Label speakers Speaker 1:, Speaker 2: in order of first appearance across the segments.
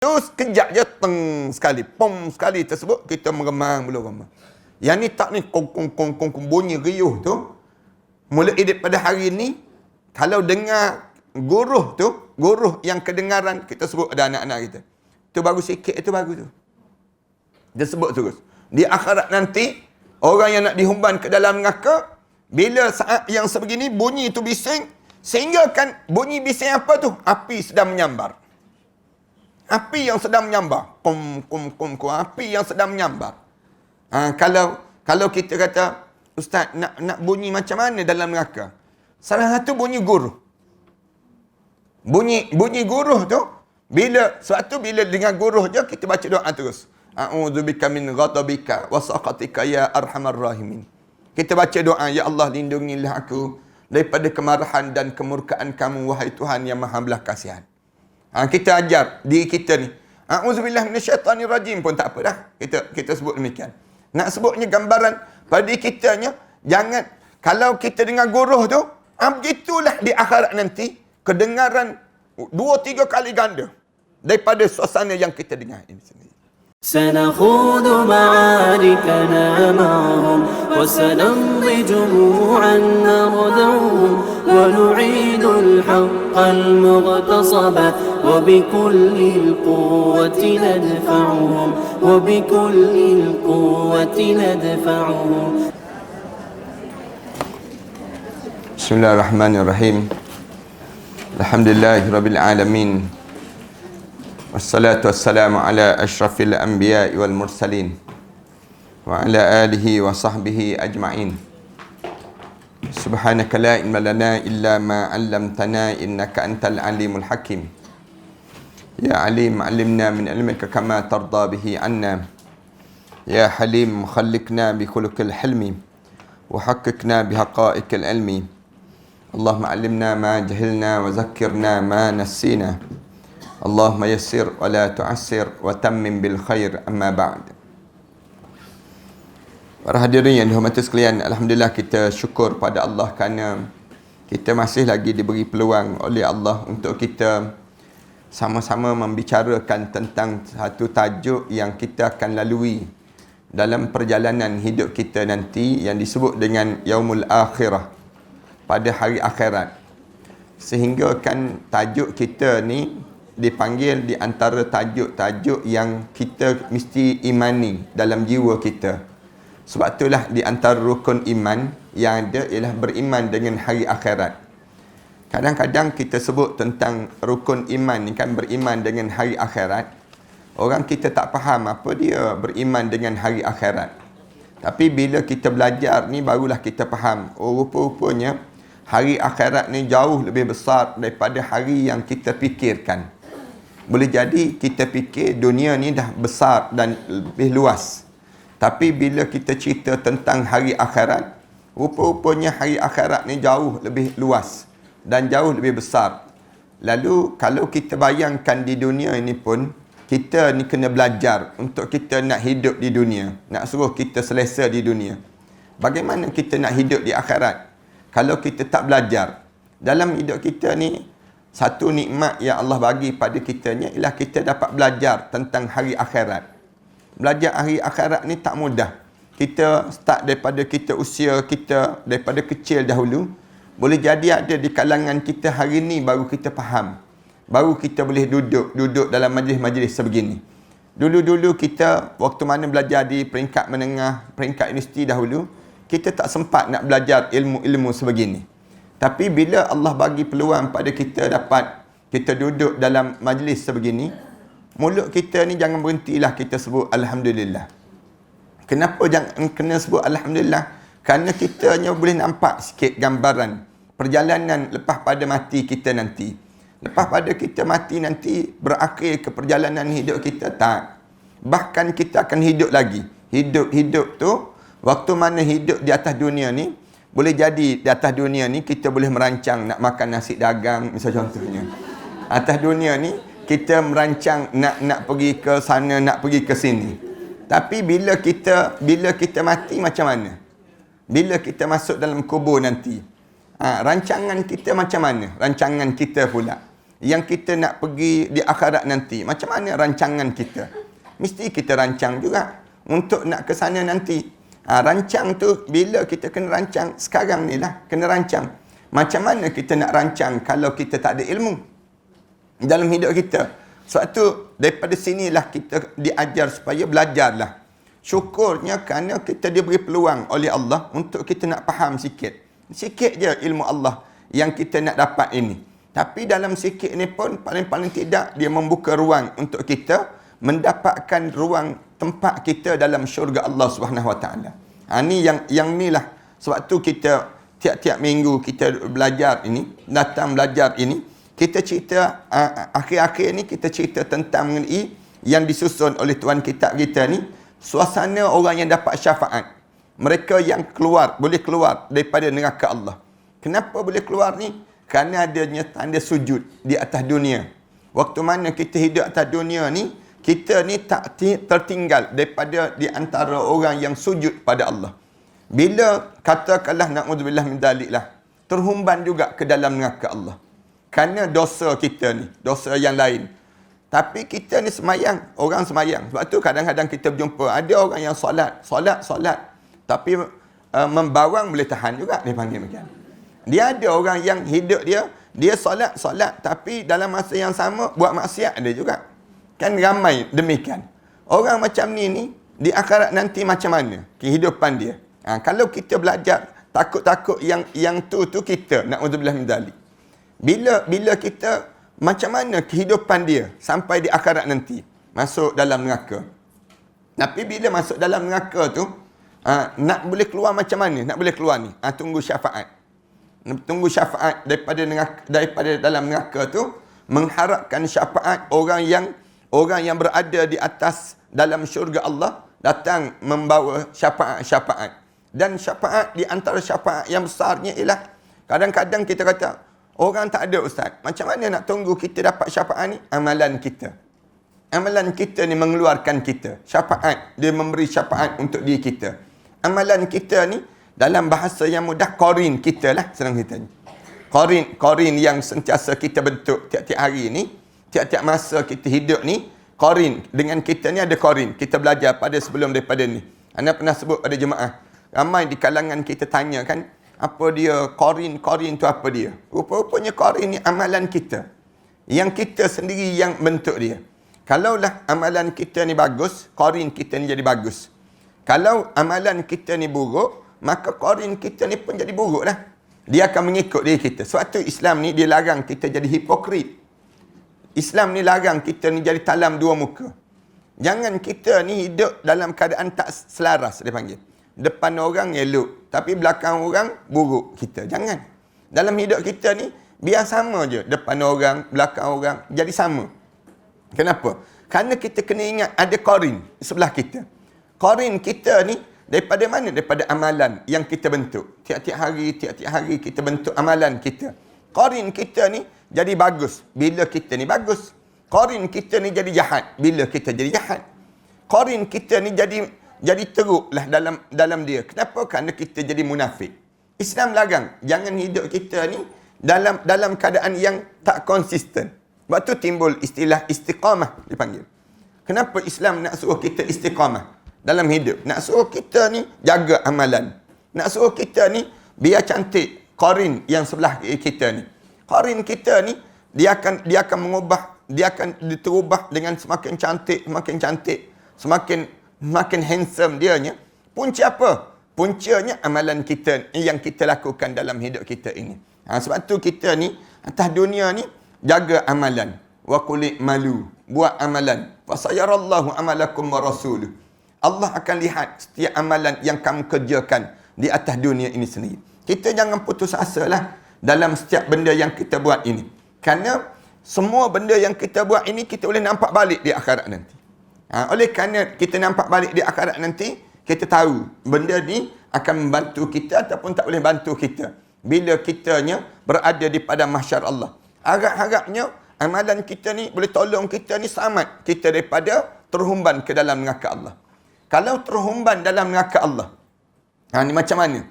Speaker 1: Terus kejap je, teng sekali, pom sekali tersebut, kita meremang bulu roma. Yang ni tak ni, kong, bunyi riuh tu. Mulai daripada hari ni, kalau dengar guruh yang kedengaran, kita sebut ada anak-anak kita. Tu baru sikit, itu baru tu. Dia sebut terus. Di akhirat nanti, orang yang nak dihumban ke dalam neraka, bila saat yang sebegini, bunyi tu bising, sehingga kan bunyi bising apa tu? Api sedang menyambar. Api yang sedang menyambar. Api yang sedang menyambar. Kalau kita kata, Ustaz, nak bunyi macam mana dalam neraka? Salah satu bunyi guruh. Bunyi guruh tu, sebab tu bila dengar guruh je, kita baca doa terus. A'udzubika min ghadabika wa saqatika ya arhamar rahimin. Kita baca doa, ya Allah, lindungilah aku daripada kemarahan dan kemurkaan kamu, wahai Tuhan yang maha belas kasihan. Kita ajar diri kita ni. A'udzubillah minasyaitanir rajim pun tak apa dah. Kita sebut demikian. Nak sebutnya gambaran pada diri kitanya, jangan, kalau kita dengar guruh tu, begitulah di akhirat nanti, kedengaran 2-3 kali ganda daripada suasana yang kita dengar ini sendiri.
Speaker 2: سنخوض معاركنا معهم وسنمضي جموعا نردعهم ونعيد الحق المغتصب وبكل القوة ندفعهم وبكل القوة ندفعهم.
Speaker 1: بسم الله الرحمن الرحيم. الحمد لله رب العالمين. Wassalatu wassalamu ala ashrafil anbiya'i wal mursalin wa ala alihi wa sahbihi ajma'in. Subhanaka la ilma lana illa ma 'allamtana innaka antal alimul hakim. Ya alim 'allimna min ilmika kama tarda bihi 'anna. Ya halim khalliqna bi khuluqil hilmi wa haqqqiqna bi haqa'iqil ilmi. Allahumma 'allimna ma jahilna wa zakkirna ma nassina. Allahumma yassir wa la tu'assir wa tammim bil khair, amma ba'd. Para hadirin yang dihormati sekalian, alhamdulillah kita syukur pada Allah kerana kita masih lagi diberi peluang oleh Allah untuk kita sama-sama membicarakan tentang satu tajuk yang kita akan lalui dalam perjalanan hidup kita nanti, yang disebut dengan Yaumul Akhirah, pada hari akhirat. Sehingga kan tajuk kita ni dipanggil di antara tajuk-tajuk yang kita mesti imani dalam jiwa kita. Sebab itulah di antara rukun iman yang ada ialah beriman dengan hari akhirat. Kadang-kadang kita sebut tentang rukun iman ni kan, beriman dengan hari akhirat. Orang kita tak faham apa dia beriman dengan hari akhirat. Tapi bila kita belajar ni barulah kita faham. Oh, rupa-rupanya hari akhirat ni jauh lebih besar daripada hari yang kita fikirkan. Boleh jadi kita fikir dunia ni dah besar dan lebih luas. Tapi bila kita cerita tentang hari akhirat, rupa-rupanya hari akhirat ni jauh lebih luas dan jauh lebih besar. Lalu kalau kita bayangkan di dunia ini pun, kita ni kena belajar untuk kita nak hidup di dunia. Nak suruh kita selesa di dunia. Bagaimana kita nak hidup di akhirat kalau kita tak belajar? Dalam hidup kita ni, satu nikmat yang Allah bagi pada kitanya ialah kita dapat belajar tentang hari akhirat. Belajar hari akhirat ni tak mudah. Kita start daripada kita usia kita, daripada kecil dahulu. Boleh jadi ada di kalangan kita hari ni baru kita faham. Baru kita boleh duduk dalam majlis-majlis sebegini. Dulu-dulu kita, waktu mana belajar di peringkat menengah, peringkat universiti dahulu, kita tak sempat nak belajar ilmu-ilmu sebegini. Tapi bila Allah bagi peluang pada kita dapat kita duduk dalam majlis sebegini, mulut kita ni jangan berhentilah kita sebut Alhamdulillah. Kenapa jangan kena sebut Alhamdulillah? Kerana kita hanya boleh nampak sikit gambaran perjalanan lepas pada mati kita nanti. Lepas pada kita mati nanti, berakhir ke perjalanan hidup kita? Tak. Bahkan kita akan hidup lagi. Hidup tu, waktu mana hidup di atas dunia ni, boleh jadi di atas dunia ni kita boleh merancang nak makan nasi dagang, misal contohnya. Atas dunia ni kita merancang nak pergi ke sana, nak pergi ke sini. Tapi bila kita mati macam mana? Bila kita masuk dalam kubur nanti, rancangan kita macam mana? Rancangan kita pula. yang kita nak pergi di akhirat nanti. Macam mana rancangan kita? Mesti kita rancang juga untuk nak ke sana nanti. Rancang tu bila kita kena rancang sekarang ni lah. Kena rancang. Macam mana kita nak rancang kalau kita tak ada ilmu dalam hidup kita? Sebab tu daripada sinilah kita diajar supaya belajarlah. Syukurnya kerana kita diberi peluang oleh Allah untuk kita nak faham sikit. Sikit je ilmu Allah yang kita nak dapat ini. Tapi dalam sikit ni pun paling-paling tidak dia membuka ruang untuk kita mendapatkan ruang tempat kita dalam syurga Allah Subhanahu Wa Taala. Ni yang ni lah. Sebab tu kita tiap-tiap minggu kita belajar ini, datang belajar ini, kita cerita akhir-akhir ni kita cerita tentang mengenai yang disusun oleh tuan kitab kita ni, suasana orang yang dapat syafaat. Mereka yang boleh keluar daripada neraka Allah. Kenapa boleh keluar ni? Kerana adanya tanda sujud di atas dunia. Waktu mana kita hidup atas dunia ni, kita ni tak tertinggal daripada di antara orang yang sujud pada Allah. Bila katakanlah na'udzubillah min dzalik lah, terhumban juga ke dalam neraka Allah. Kerana dosa kita ni, dosa yang lain. Tapi kita ni semayang, orang semayang. Sebab tu kadang-kadang kita berjumpa, ada orang yang solat. Tapi membawang boleh tahan juga, dia panggil macam. Dia ada orang yang hidup dia solat, tapi dalam masa yang sama buat maksiat ada juga. Kan ramai demikian. Orang macam ni di akhirat nanti macam mana kehidupan dia? Kalau kita belajar takut-takut yang tu kita, na'udzubillah min dzalik. Bila kita macam mana kehidupan dia sampai di akhirat nanti, masuk dalam neraka. Tapi bila masuk dalam neraka tu, nak boleh keluar macam mana? Nak boleh keluar ni, tunggu syafaat. Tunggu syafaat daripada dalam neraka tu, mengharapkan syafaat orang yang berada di atas dalam syurga Allah datang membawa syafaat. Dan syafaat di antara syafaat yang besarnya ialah kadang-kadang kita kata orang tak ada ustaz. Macam mana nak tunggu kita dapat syafaat ni? Amalan kita. Amalan kita ni mengeluarkan kita. Syafaat, dia memberi syafaat untuk diri kita. Amalan kita ni dalam bahasa yang mudah qarin kita lah, senang kita. Qarin yang sentiasa kita bentuk tiap-tiap hari ni. Tiap-tiap masa kita hidup ni, qarin. Dengan kita ni ada qarin. Kita belajar pada sebelum daripada ni. Anda pernah sebut pada jemaah. Ramai di kalangan kita tanya kan, apa dia qarin tu apa dia? Rupa-rupanya qarin ni amalan kita. Yang kita sendiri yang bentuk dia. Kalaulah amalan kita ni bagus, qarin kita ni jadi bagus. Kalau amalan kita ni buruk, maka qarin kita ni pun jadi buruk lah. Dia akan mengikut diri kita. Sebab tu Islam ni dia larang kita jadi hipokrit. Islam ni larang kita ni jadi talam dua muka. Jangan kita ni hidup dalam keadaan tak selaras, dia panggil. Depan orang elok, tapi belakang orang buruk kita. Jangan. Dalam hidup kita ni, biar sama je. Depan orang, belakang orang, jadi sama. Kenapa? Kerana kita kena ingat ada qarin sebelah kita. Qarin kita ni, daripada mana? Daripada amalan yang kita bentuk. Tiap-tiap hari kita bentuk amalan kita. Qarin kita ni, jadi bagus bila kita ni bagus. Qarin kita ni jadi jahat bila kita jadi jahat. Qarin kita ni jadi teruklah dalam dia. Kenapa? Kerana kita jadi munafik. Islam larang jangan hidup kita ni dalam keadaan yang tak konsisten. Sebab tu timbul istilah istiqamah dipanggil. Kenapa Islam nak suruh kita istiqamah dalam hidup? Nak suruh kita ni jaga amalan. Nak suruh kita ni biar cantik qarin yang sebelah kita ni. Qarin kita ni dia akan mengubah, dia akan diterubah dengan semakin cantik, semakin handsome dianya. Punca apa? Puncanya amalan kita yang kita lakukan dalam hidup kita ini. Sebab tu kita ni atas dunia ni jaga amalan. Wa qul malu, buat amalan. Fa sayarallahu amalakum wa rasuluh. Allah akan lihat setiap amalan yang kamu kerjakan di atas dunia ini sendiri. Kita jangan putus asa lah dalam setiap benda yang kita buat ini. Kerana semua benda yang kita buat ini kita boleh nampak balik di akhirat nanti. Oleh kerana kita nampak balik di akhirat nanti, kita tahu benda ni akan membantu kita ataupun tak boleh bantu kita. Bila kitanya berada di padang mahsyar Allah. Harap-harapnya amalan kita ni boleh tolong kita ni selamat kita daripada terhumban ke dalam neraka Allah. Kalau terhumban dalam neraka Allah, ni macam mana?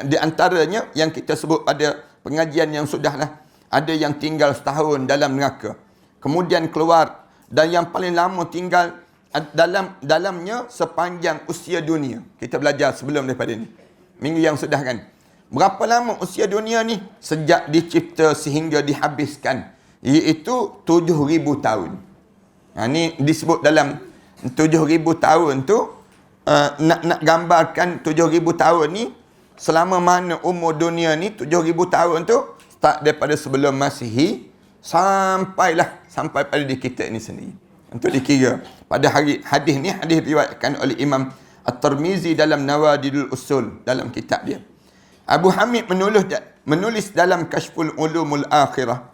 Speaker 1: Di antaranya yang kita sebut pada pengajian yang sudahlah, Ada yang tinggal setahun dalam neraka. Kemudian keluar. Dan yang paling lama tinggal dalamnya sepanjang usia dunia. Kita belajar sebelum daripada ni. Minggu yang sudah kan. Berapa lama usia dunia ni? Sejak dicipta sehingga dihabiskan. Iaitu 7,000 tahun. Ni disebut dalam 7,000 tahun tu. Nak gambarkan 7,000 tahun ni. Selama mana umur dunia ni 7,000 tahun tu. Start daripada sebelum Masihi. Sampai pada di kita ni sendiri. Untuk dikira. Pada hadis ni, hadis diriwayatkan oleh Imam At-Tirmizi dalam Nawadidul Usul. Dalam kitab dia. Abu Hamid menulis dalam Kashful Ulumul Akhirah.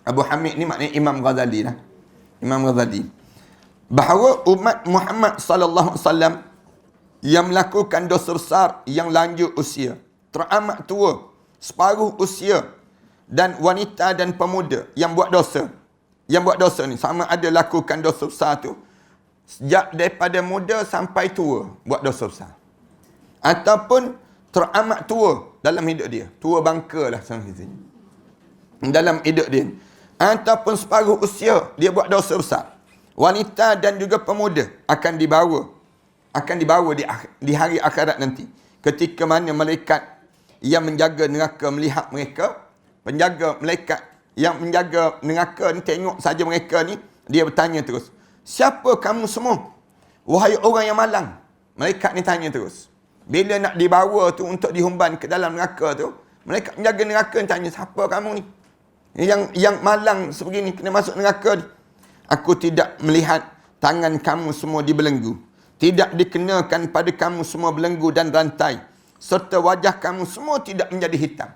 Speaker 1: Abu Hamid ni maknanya Imam Ghazali lah. Imam Ghazali. Bahawa umat Muhammad sallallahu alaihi wasallam yang melakukan dosa besar yang lanjut usia, teramat tua, separuh usia, dan wanita dan pemuda yang buat dosa. Yang buat dosa ni sama ada lakukan dosa besar tu sejak daripada muda sampai tua buat dosa besar. Ataupun teramat tua dalam hidup dia. Tua bangka lah dalam hidup dia. Ataupun separuh usia dia buat dosa besar. Wanita dan juga pemuda akan dibawa di hari akhirat nanti. Ketika mana malaikat yang menjaga neraka melihat mereka, penjaga malaikat yang menjaga neraka ni tengok saja mereka ni, dia bertanya terus, siapa kamu semua? Wahai orang yang malang. Malaikat ni tanya terus. Bila nak dibawa tu untuk dihumban ke dalam neraka tu, malaikat menjaga neraka ni tanya, siapa kamu ni? Yang malang sebegini kena masuk neraka ni. Aku tidak melihat tangan kamu semua dibelenggu. Tidak dikenakan pada kamu semua belenggu dan rantai. Serta wajah kamu semua tidak menjadi hitam.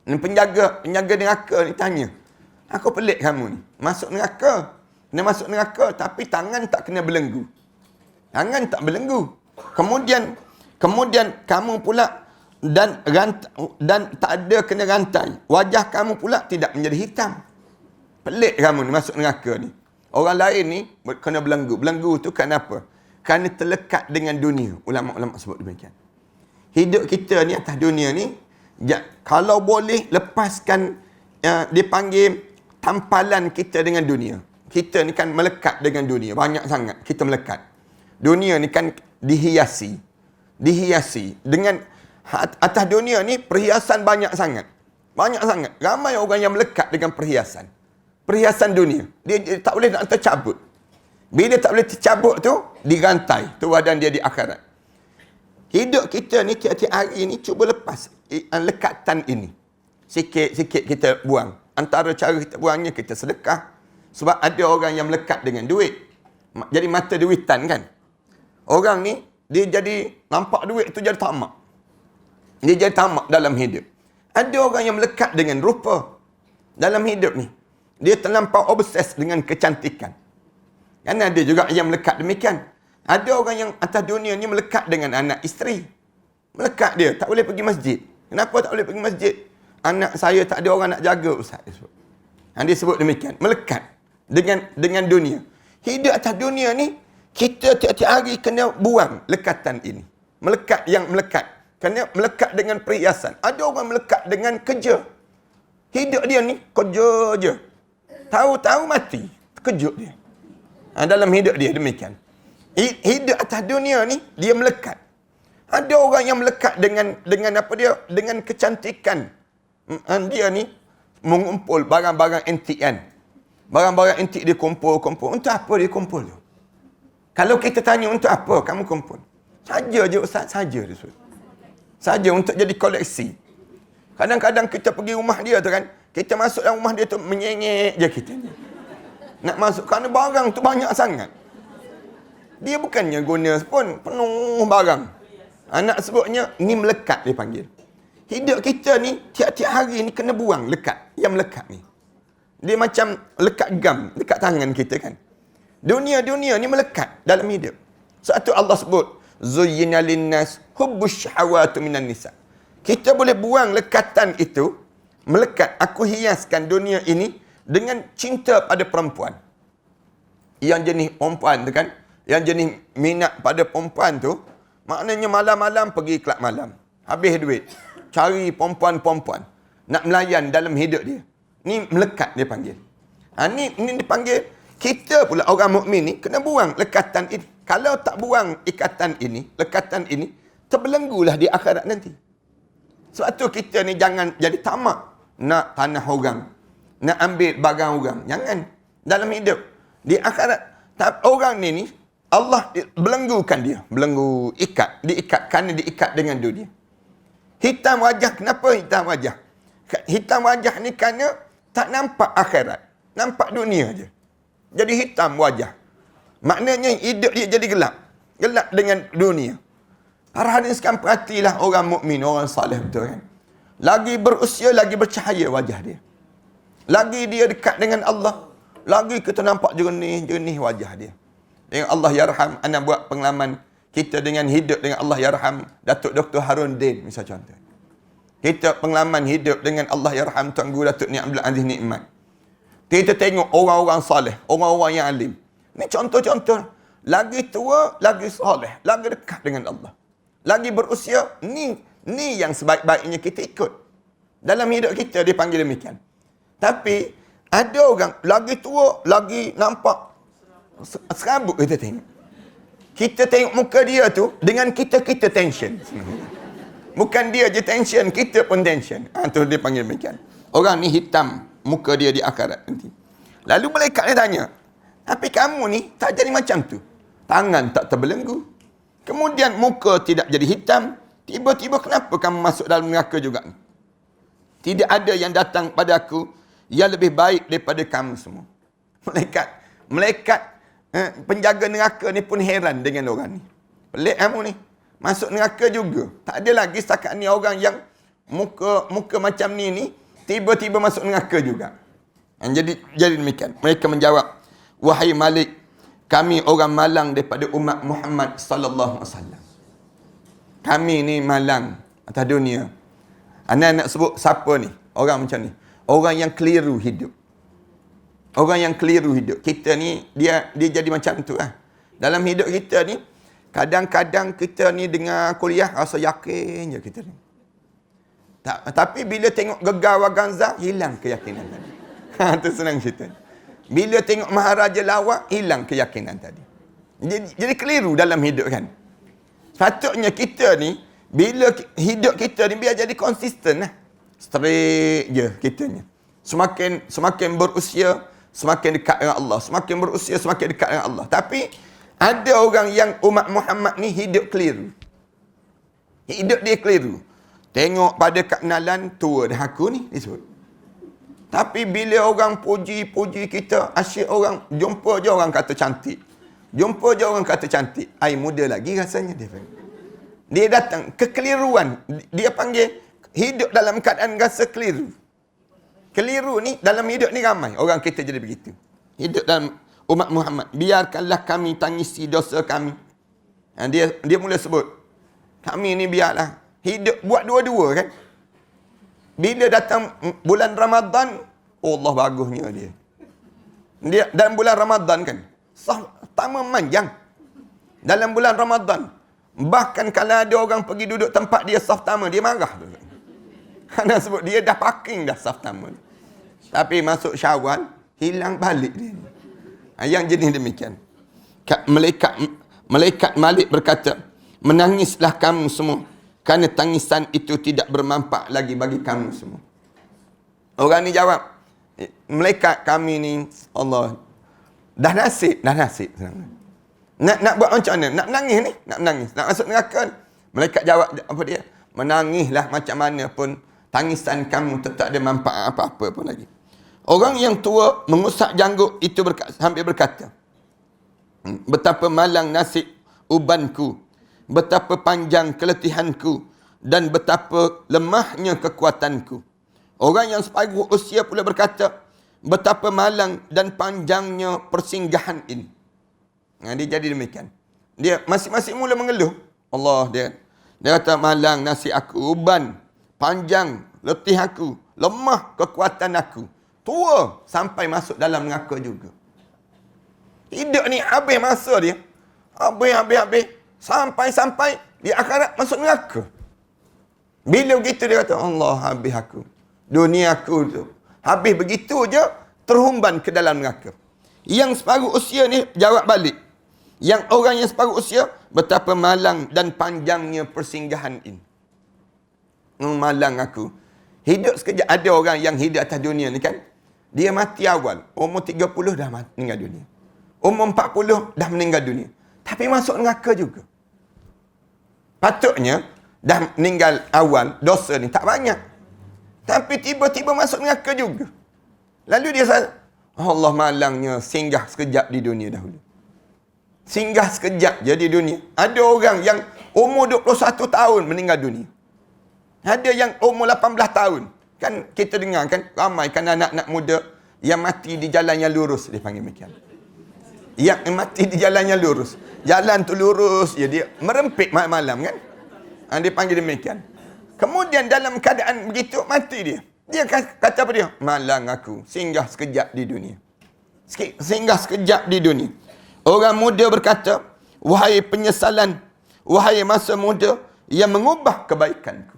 Speaker 1: Dan penjaga neraka ni tanya, aku pelik kamu ni. Masuk neraka. Kena masuk neraka tapi tangan tak kena belenggu. Tangan tak belenggu. Kemudian kamu pula dan tak ada kena rantai. Wajah kamu pula tidak menjadi hitam. Pelik kamu ni masuk neraka ni. Orang lain ni kena belenggu. Belenggu tu kenapa? Kerana terlekat dengan dunia. Ulama-ulama sebut demikian. Hidup kita ni atas dunia ni, kalau boleh lepaskan dipanggil tampalan kita dengan dunia. Kita ni kan melekat dengan dunia. Banyak sangat kita melekat. Dunia ni kan dihiasi. Dengan atas dunia ni perhiasan banyak sangat. Banyak sangat. Ramai orang yang melekat dengan perhiasan. Perhiasan dunia. Dia tak boleh nak tercabut. Bila tak boleh tercabut tu, dirantai. Tu badan dia di akhirat. Hidup kita ni tiap-tiap hari ni cuba lepas lekatan ini. Sikit-sikit kita buang. Antara cara kita buangnya kita sedekah. Sebab ada orang yang melekat dengan duit. Jadi mata duitan kan. Orang ni dia jadi nampak duit tu jadi tamak. Dia jadi tamak dalam hidup. Ada orang yang melekat dengan rupa dalam hidup ni. Dia terlampau obses dengan kecantikan. Kan ada juga yang melekat demikian. Ada orang yang atas dunia ni melekat dengan anak isteri. Melekat dia, tak boleh pergi masjid. Kenapa tak boleh pergi masjid? Anak saya tak ada orang nak jaga, Ustaz. Dia sebut demikian. Melekat dengan dunia. Hidup atas dunia ni, kita tiap-tiap hari kena buang lekatan ini. Melekat. Kena melekat dengan perhiasan. Ada orang melekat dengan kerja. Hidup dia ni, kerja je. Tahu-tahu mati. Terkejut dia. Dalam hidup dia demikian. Hidup atas dunia ni, dia melekat. Ada orang yang melekat dengan apa dia? Dengan kecantikan. Dia ni mengumpul barang-barang antik kan. Barang-barang antik dia kumpul. Untuk apa dia kumpul tu? Kalau kita tanya untuk apa kamu kumpul? Saja je Ustaz, saja dia sebut. Saja untuk jadi koleksi. Kadang-kadang kita pergi rumah dia tu kan, kita masuk dalam rumah dia tu menyengek je kita. Nak masuk kerana barang tu banyak sangat. Dia bukannya guna pun penuh barang. Anak sebutnya ni melekat dia panggil. Hidup kita ni tiap-tiap hari ni kena buang lekat. Yang melekat ni. Dia macam lekat gam dekat tangan kita kan. Dunia ni melekat dalam hidup. Satu Allah sebut, zuyyina linnas hubbus syahawati minan nisa. Kita boleh buang lekatan itu, melekat. Aku hiaskan dunia ini dengan cinta pada perempuan. Yang jenis perempuan tu kan, yang jenis minat pada perempuan tu, maknanya malam-malam pergi kelab malam. Habis duit. Cari perempuan-perempuan. nak melayan dalam hidup dia. Ni melekat dia panggil. Ni dipanggil, kita pula orang mukmin ni kena buang lekatan ini. Kalau tak buang lekatan ini, terbelenggulah di akhirat nanti. Sebab tu kita ni jangan jadi tamak nak tanah orang, nak ambil barang orang. Jangan. Dalam hidup, di akhirat, orang ni Allah belenggukan dia. Belenggu, diikat dengan dunia. Hitam wajah, kenapa hitam wajah? Hitam wajah ni kerana tak nampak akhirat. Nampak dunia je. Jadi hitam wajah. Maknanya hidup dia jadi gelap. Gelap dengan dunia. Para hadirin sekalian, perhatilah orang mukmin, orang saleh betul kan. Lagi berusia, lagi bercahaya wajah dia. Lagi dia dekat dengan Allah, lagi kita nampak jernih wajah dia. Dengan Allah Yarham, ana buat pengalaman kita dengan hidup dengan Allah Yarham Datuk Dr. Harun Din, misal contoh. Kita pengalaman hidup dengan Allah Yarham Tuan Guru Datuk Ni Abdul Aziz Nikmat. Kita tengok orang-orang saleh, orang-orang yang alim. Ni contoh-contoh. Lagi tua, lagi soleh, lagi dekat dengan Allah. Lagi berusia, ni yang sebaik-baiknya kita ikut. Dalam hidup kita dipanggil demikian. Tapi ada orang lagi tua, lagi nampak serabut kita tengok. Kita tengok muka dia tu dengan kita tension. Bukan dia je tension, kita pun tension. Tu dia panggil demikian. Orang ni hitam muka dia di akhirat nanti. Lalu malaikat dia tanya, tapi kamu ni tak jadi macam tu. Tangan tak terbelenggu. Kemudian muka tidak jadi hitam. Tiba-tiba kenapa kamu masuk dalam neraka juga? Tidak ada yang datang pada aku yang lebih baik daripada kamu semua. Malaikat penjaga neraka ni pun heran dengan orang ni. Pelik kamu ni. Masuk neraka juga. Tak ada lagi setakat ni orang yang muka macam ni tiba-tiba masuk neraka juga. Jadi demikian. Mereka menjawab, wahai Malik, kami orang malang daripada umat Muhammad sallallahu alaihi wasallam. Kami ni malang atas dunia. Anda nak sebut siapa ni? Orang macam ni. Orang yang keliru hidup. Orang yang keliru hidup. Kita ni, dia jadi macam tu lah. Dalam hidup kita ni, kadang-kadang kita ni dengar kuliah, rasa yakin je kita ni. Tapi bila tengok Gegar Waganza, hilang keyakinan tadi. Itu senang cerita. Bila tengok Maharaja Lawak, hilang keyakinan tadi. Jadi keliru dalam hidup kan. Patutnya kita ni, bila hidup kita ni, biar jadi konsisten lah. Straight je kitanya. Semakin berusia, semakin dekat dengan Allah. Semakin berusia, semakin dekat dengan Allah. Tapi, ada orang yang umat Muhammad ni hidup keliru. Hidup dia keliru. Tengok pada kenalan, tua dah aku ni, disebut. Tapi bila orang puji kita, asyik orang, jumpa je orang kata cantik. Jumpa je orang kata cantik. Ai muda lagi rasanya dia. Dia datang, kekeliruan. Dia panggil, hidup dalam keadaan rasa keliru. Keliru ni, dalam hidup ni ramai. Orang kita jadi begitu. Hidup dalam umat Muhammad, biarkanlah kami tangisi dosa kami. Dia mula sebut, kami ni biarlah hidup buat dua-dua kan. Bila datang bulan Ramadan, Allah bagusnya dia. Dalam bulan Ramadan kan, sah pertama manjang. Dalam bulan Ramadan, bahkan kalau ada orang pergi duduk tempat dia saf pertama, dia marah tu. Kerana sebut dia dah parking dah saf pertama. Tapi masuk Syawal, hilang balik dia. Yang jenis demikian. Malaikat Malik berkata, menangislah kamu semua, kerana tangisan itu tidak bermanfaat lagi bagi kamu semua. Orang ni jawab, malaikat kami ni, Allah, dah nasib. Nak buat macam mana? Nak menangis ni? Nak menangis. Nak masuk neraka. Malaikat jawab, apa dia? Menangislah macam mana pun, tangisan kamu tetap ada manfaat apa-apa pun lagi. Orang yang tua mengusap janggut itu sambil berkata, betapa malang nasib ubanku, betapa panjang keletihanku, dan betapa lemahnya kekuatanku. Orang yang separuh usia pula berkata, betapa malang dan panjangnya persinggahan ini. Dia jadi demikian. Dia masing-masing mula mengeluh. Allah dia kata, malang nasib aku, uban, panjang letih aku, lemah kekuatan aku. Tua sampai masuk dalam neraka juga. Hidup ni habis masa dia. Habis. Sampai di akhirat masuk neraka. Bila begitu dia kata, Allah habis aku. Dunia aku tu. Habis begitu je, terhumban ke dalam neraka. Yang separuh usia ni jawab balik. Yang orang yang separuh usia, betapa malang dan panjangnya persinggahan ini. Malang aku. Hidup sekejap. Ada orang yang hidup atas dunia ni kan. Dia mati awal. Umur 30 dah meninggal dunia. Umur 40 dah meninggal dunia. Tapi masuk neraka juga. Patutnya, dah meninggal awal, dosa ni tak banyak. Tapi tiba-tiba masuk neraka juga. Lalu dia sadar, Allah malangnya singgah sekejap di dunia dahulu. Singgah sekejap je di dunia. Ada orang yang umur 21 tahun meninggal dunia. Ada yang umur 18 tahun. Kan kita dengar kan, ramai kan anak-anak muda yang mati di jalan yang lurus, dia panggil macam. Yang mati di jalan yang lurus. Jalan tu lurus, ya dia merempit malam kan. Dia panggil demikian. Kemudian dalam keadaan begitu, mati dia. Dia kata apa dia? Malang aku, singgah sekejap di dunia. Singgah sekejap di dunia. Orang muda berkata, wahai penyesalan, wahai masa muda yang mengubah kebaikanku.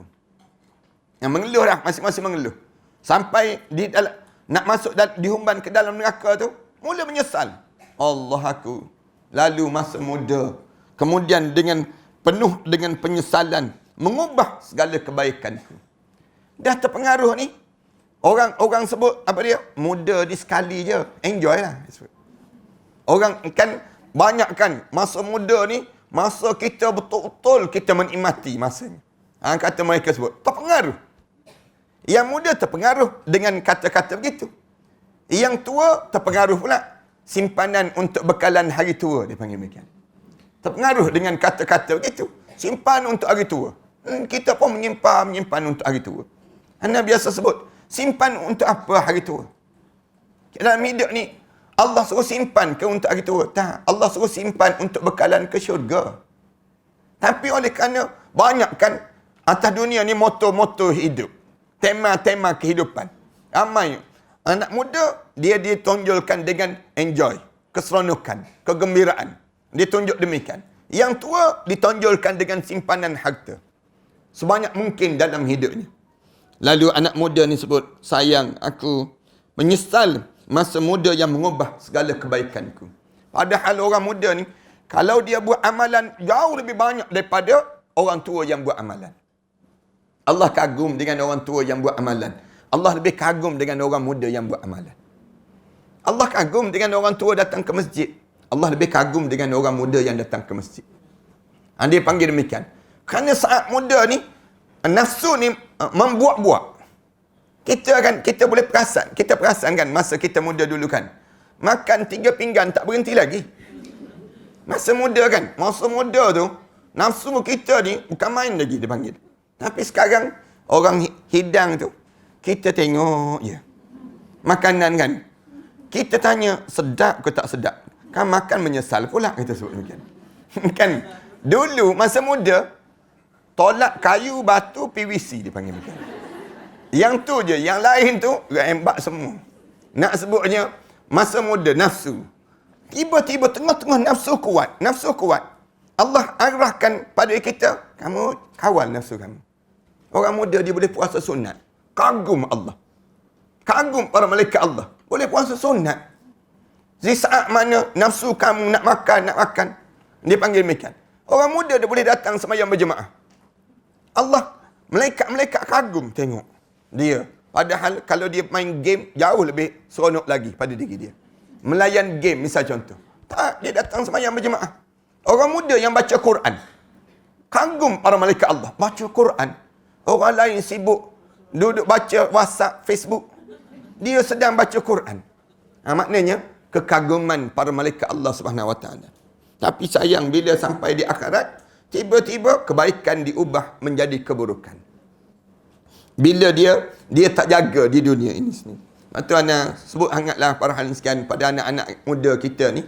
Speaker 1: Yang mengeluh dah, masing-masing mengeluh. Sampai di dalam, nak masuk dihumban ke dalam neraka tu, mula menyesal. Allah aku, lalu masa muda, kemudian dengan penuh dengan penyesalan, mengubah segala kebaikanku. Dah terpengaruh ni. Orang sebut, apa dia? Muda di sekali je. Enjoy lah. Orang kan, banyak kan, masa muda ni, masa kita betul-betul kita menikmati masanya. Kata mereka sebut, terpengaruh. Yang muda terpengaruh dengan kata-kata begitu. Yang tua terpengaruh pula. Simpanan untuk bekalan hari tua, dia panggil demikian. Terpengaruh dengan kata-kata begitu. Simpan untuk hari tua. Kita pun menyimpan untuk hari tua. Anda biasa sebut, simpan untuk apa hari tua? Dalam hidup ni, Allah suruh simpan ke untuk hari tua? Tak. Allah suruh simpan untuk bekalan ke syurga. Tapi oleh kerana banyak kan, atas dunia ni moto-moto hidup. Tema-tema kehidupan. Ramai anak muda, dia ditonjolkan dengan enjoy. Keseronokan, kegembiraan. Dia tunjuk demikian. Yang tua ditonjolkan dengan simpanan harta. Sebanyak mungkin dalam hidupnya. Lalu anak muda ni sebut, sayang aku menyesal masa muda yang mengubah segala kebaikanku. Padahal orang muda ni, kalau dia buat amalan jauh lebih banyak daripada orang tua yang buat amalan. Allah kagum dengan orang tua yang buat amalan. Allah lebih kagum dengan orang muda yang buat amalan. Allah kagum dengan orang tua datang ke masjid. Allah lebih kagum dengan orang muda yang datang ke masjid. Dia panggil demikian. Kerana saat muda ni, nafsu ni membuat-buat. Kita boleh perasan. Kita perasan kan masa kita muda dulu kan. Makan 3 pinggan tak berhenti lagi. Masa muda kan. Masa muda tu, nafsu kita ni bukan main lagi dia panggil. Tapi sekarang, orang hidang tu, kita tengok je. Makanan kan. Kita tanya, sedap ke tak sedap? Kan makan menyesal pula, kita sebut demikian. Kan, dulu masa muda, tolak kayu, batu, PVC dia panggil demikian. Yang tu je, yang lain tu, rembak semua. Nak sebutnya, masa muda, nafsu. Tiba-tiba tengah-tengah nafsu kuat. Allah arahkan pada kita, kamu kawal nafsu kamu. Orang muda dia boleh puasa sunat. Kagum Allah. Kagum para malaikat Allah. Boleh puasa sunat. Di saat mana nafsu kamu nak makan. Dia panggil demikian. Orang muda dia boleh datang sembahyang berjemaah. Allah, malaikat-malaikat kagum tengok dia. Padahal kalau dia main game, jauh lebih seronok lagi pada diri dia. Melayan game, misal contoh. Tak, dia datang sembahyang berjemaah. Orang muda yang baca Quran. Kagum para malaikat Allah. Baca Quran. Orang lain sibuk duduk baca WhatsApp, Facebook. Dia sedang baca Quran. Maknanya, kekaguman para malaikat Allah Subhanahu Wa Taala. Tapi sayang, bila sampai di akhirat, tiba-tiba kebaikan diubah menjadi keburukan. Bila dia tak jaga di dunia ini sendiri. Lepas tu ana sebut hangatlah para hadirin sekalian pada anak-anak muda kita ni.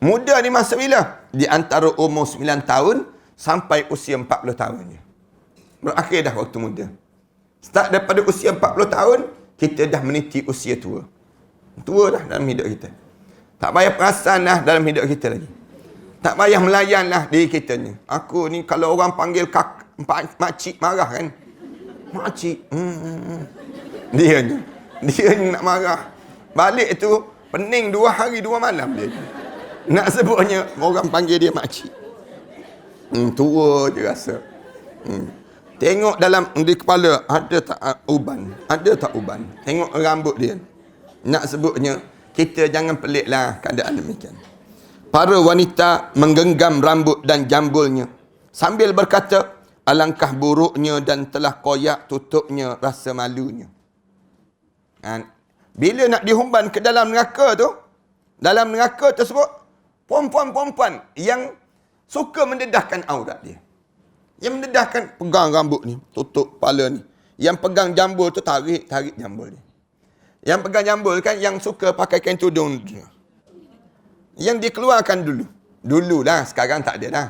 Speaker 1: Muda ni masa bila? Di antara umur 9 tahun sampai usia 40 tahun je. Berakhir dah waktu muda. Start daripada usia 40 tahun, kita dah meniti usia tua. Tua dah dalam hidup kita. Tak payah perasan dah dalam hidup kita lagi. Tak payah melayan lah diri kita ni. Aku ni kalau orang panggil makcik marah kan. Makcik. Dia nak marah. Balik tu pening 2 hari 2 malam dia. Nak sebutnya orang panggil dia makcik. Tua je rasa. Tengok dalam di kepala ada tak uban? Ada tak uban? Tengok rambut dia. Nak sebutnya kita jangan peliklah keadaan demikian. Para wanita menggenggam rambut dan jambulnya sambil berkata, alangkah buruknya dan telah koyak tutupnya rasa malunya. Bila nak dihumban ke dalam neraka tu, dalam neraka tersebut, perempuan-perempuan yang suka mendedahkan aurat dia. Yang mendedahkan, pegang rambut ni, tutup kepala ni. Yang pegang jambul tu, tarik jambul dia. Yang pegang jambul kan, yang suka pakai kain tudung dia. Yang dikeluarkan dulu. Dulu lah, sekarang tak ada dah.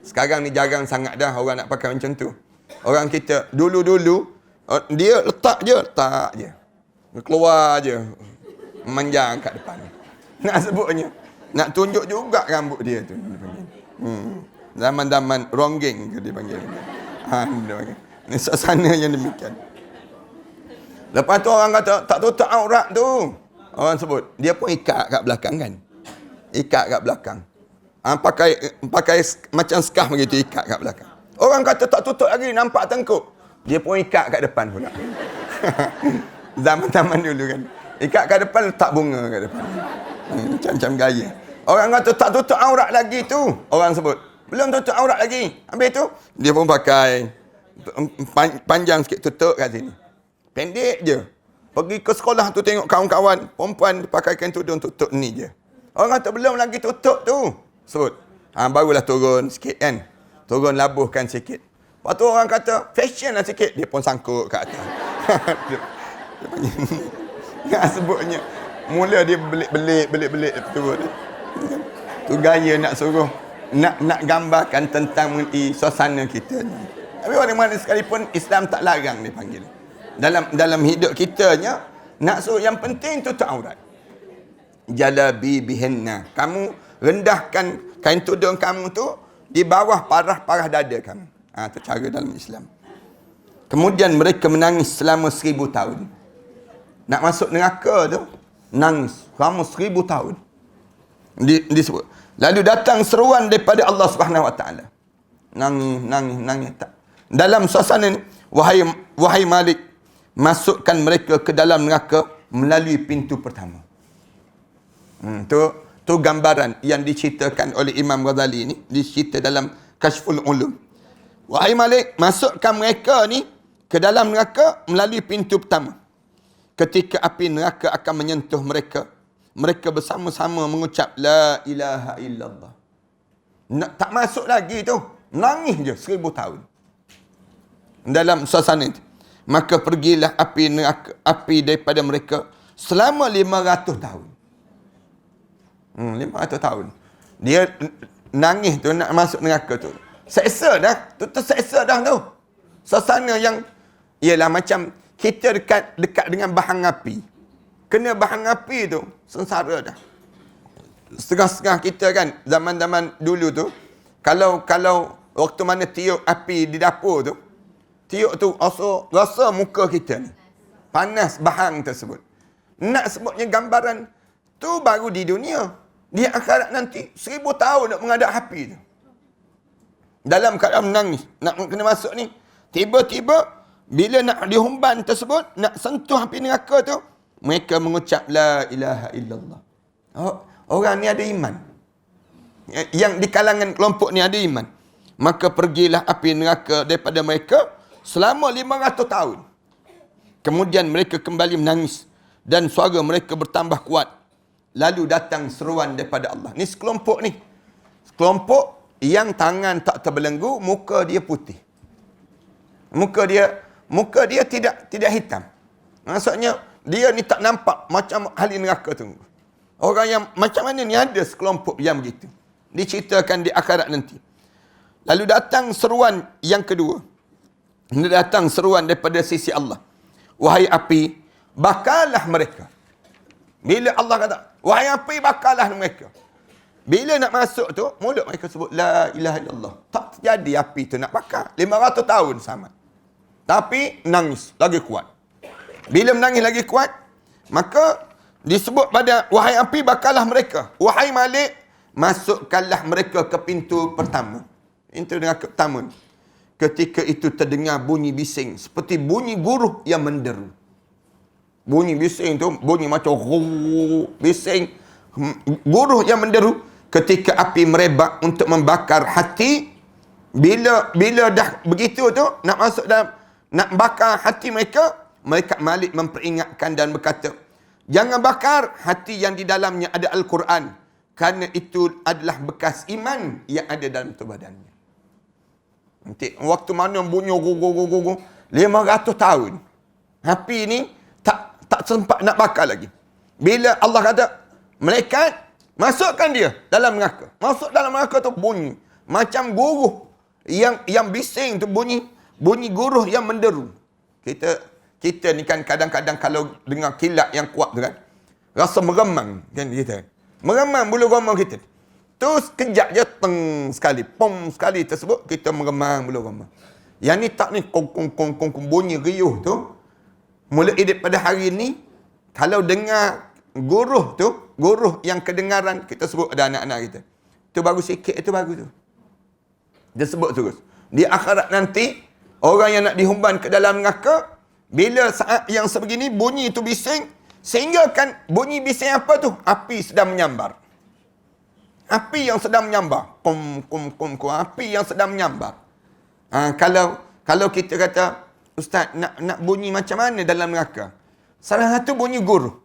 Speaker 1: Sekarang ni jarang sangat dah orang nak pakai macam tu. Orang kita, dulu-dulu, dia letak je. Keluar je. Memanjang kat depan. Nak sebutnya. Nak tunjuk juga rambut dia tu. Zaman-zaman ronggeng ke dia panggil. Dia panggil. Ini suasana yang demikian. Lepas tu orang kata, tak tutup aurat tu. Orang sebut, dia pun ikat kat belakang kan. Ikat kat belakang. Pakai macam skaf begitu, ikat kat belakang. Orang kata tak tutup lagi, nampak tengkuk. Dia pun ikat kat depan pula. Zaman-zaman dulu kan. Ikat kat depan, letak bunga kat depan. Macam-macam gaya. Orang kata tak tutup aurat lagi tu. Orang sebut, belum tutup aurat lagi. Habis tu, dia pun pakai panjang sikit, tutup kat sini. Pendek je. Pergi ke sekolah tu tengok kawan-kawan, perempuan pakai kain tudung tutup ni je. Orang kata belum lagi tutup tu. Sebut. Barulah turun sikit kan. Turun labuhkan sikit. Lepas tu orang kata fashion lah sikit. Dia pun sangkut kat atas. Nak sebutnya. Mula dia belik-belik turun. Tu gaya nak suruh. Nak gambarkan tentang suasana kita ni. Tapi mana-mana sekalipun Islam tak larang dia panggil. Dalam hidup kitanya, nak suruh yang penting tutup aurat. Jalabi bihinna. Kamu rendahkan kain tudung kamu tu di bawah parah-parah dada kamu. Itu cara dalam Islam. Kemudian mereka menangis selama 1000 tahun. Nak masuk neraka tu, nangis selama 1000 tahun. Disebut. Lalu datang seruan daripada Allah Subhanahu Wa Taala. Nangis tak. Dalam suasana ni, wahai Malik, masukkan mereka ke dalam neraka melalui pintu pertama. Tu gambaran yang diceritakan oleh Imam Ghazali ni, dicerita dalam Kashful Ulum. Wahai Malik, masukkan mereka ni ke dalam neraka melalui pintu pertama. Ketika api neraka akan menyentuh mereka, mereka bersama-sama mengucap la ilaha illallah. Tak masuk lagi tu. Nangis je 1000 tahun. Dalam suasana itu. Maka pergilah api daripada mereka selama 500 tahun. 500 tahun. Dia nangis tu nak masuk neraka tu. Seksa dah. Tu terseksa dah tu. Suasana yang ialah macam kita dekat dengan bahang api. Kena bahang api tu, sengsara dah. Setengah-setengah kita kan, zaman-zaman dulu tu, kalau waktu mana tiup api di dapur tu, tiup tu rasa muka kita ni. Panas bahang tersebut. Nak sebutnya gambaran tu baru di dunia. Di akhirat nanti 1000 tahun nak menghadap api tu. Dalam keadaan menangis, nak kena masuk ni. Tiba-tiba bila nak dihumban tersebut, nak sentuh api neraka tu, mereka mengucap la ilaha illallah. Orang ni ada iman. Yang di kalangan kelompok ni ada iman. Maka pergilah api neraka daripada mereka selama 500 tahun. Kemudian mereka kembali menangis dan suara mereka bertambah kuat. Lalu datang seruan daripada Allah. Ni sekelompok ni. Sekelompok yang tangan tak terbelenggu, muka dia putih. Muka dia tidak hitam. Maksudnya dia ni tak nampak macam ahli neraka tu. Orang yang macam mana ni, ada sekelompok yang begitu. Diceritakan di akhirat nanti. Lalu datang seruan yang kedua. Ini datang seruan daripada sisi Allah. Wahai api, bakarlah mereka. Bila Allah kata, wahai api, bakarlah mereka. Bila nak masuk tu, mulut mereka sebut la ilaha illallah. Tak jadi api tu nak bakar. 500 tahun sama. Tapi nangis lagi kuat. Bila menangis lagi kuat, maka disebut pada wahai api bakarlah mereka. Wahai Malik, masukkanlah mereka ke pintu pertama. Pintu neraka pertama. Ketika itu terdengar bunyi bising seperti bunyi guruh yang menderu. Bunyi bising tu bunyi macam bising guruh yang menderu ketika api merebak untuk membakar hati. Bila dah begitu tu nak masuk dalam nak bakar hati mereka, malaikat Malik memperingatkan dan berkata, jangan bakar hati yang di dalamnya ada Al-Quran, kerana itu adalah bekas iman yang ada dalam tubuh badannya. Nanti waktu mana bunyi gugu 500 tahun. Api ni tak sempat nak bakar lagi. Bila Allah kata, malaikat masukkan dia dalam neraka. Masuk dalam neraka tu bunyi macam guruh yang bising tu, bunyi guruh yang menderu. Kita ni kan kadang-kadang kalau dengar kilat yang kuat tu kan, rasa meremang kan kita. Meremang bulu roma kita. Terus kejap je teng sekali, pom sekali tersebut kita meremang bulu roma. Yang ni tak ni kong bunyi riuh tu. Mulai daripada hari ni kalau dengar guruh tu, guruh yang kedengaran kita sebut ada anak-anak kita. Tu baru sikit tu baru tu. Dia sebut terus. Di akhirat nanti orang yang nak dihumban ke dalam neraka, bila saat yang sebegini bunyi itu bising, sehingga kan bunyi bising apa tu? Api sedang menyambar. Api yang sedang menyambar. Api yang sedang menyambar. Kalau kita kata, Ustaz, nak bunyi macam mana dalam neraka? Salah satu bunyi guruh.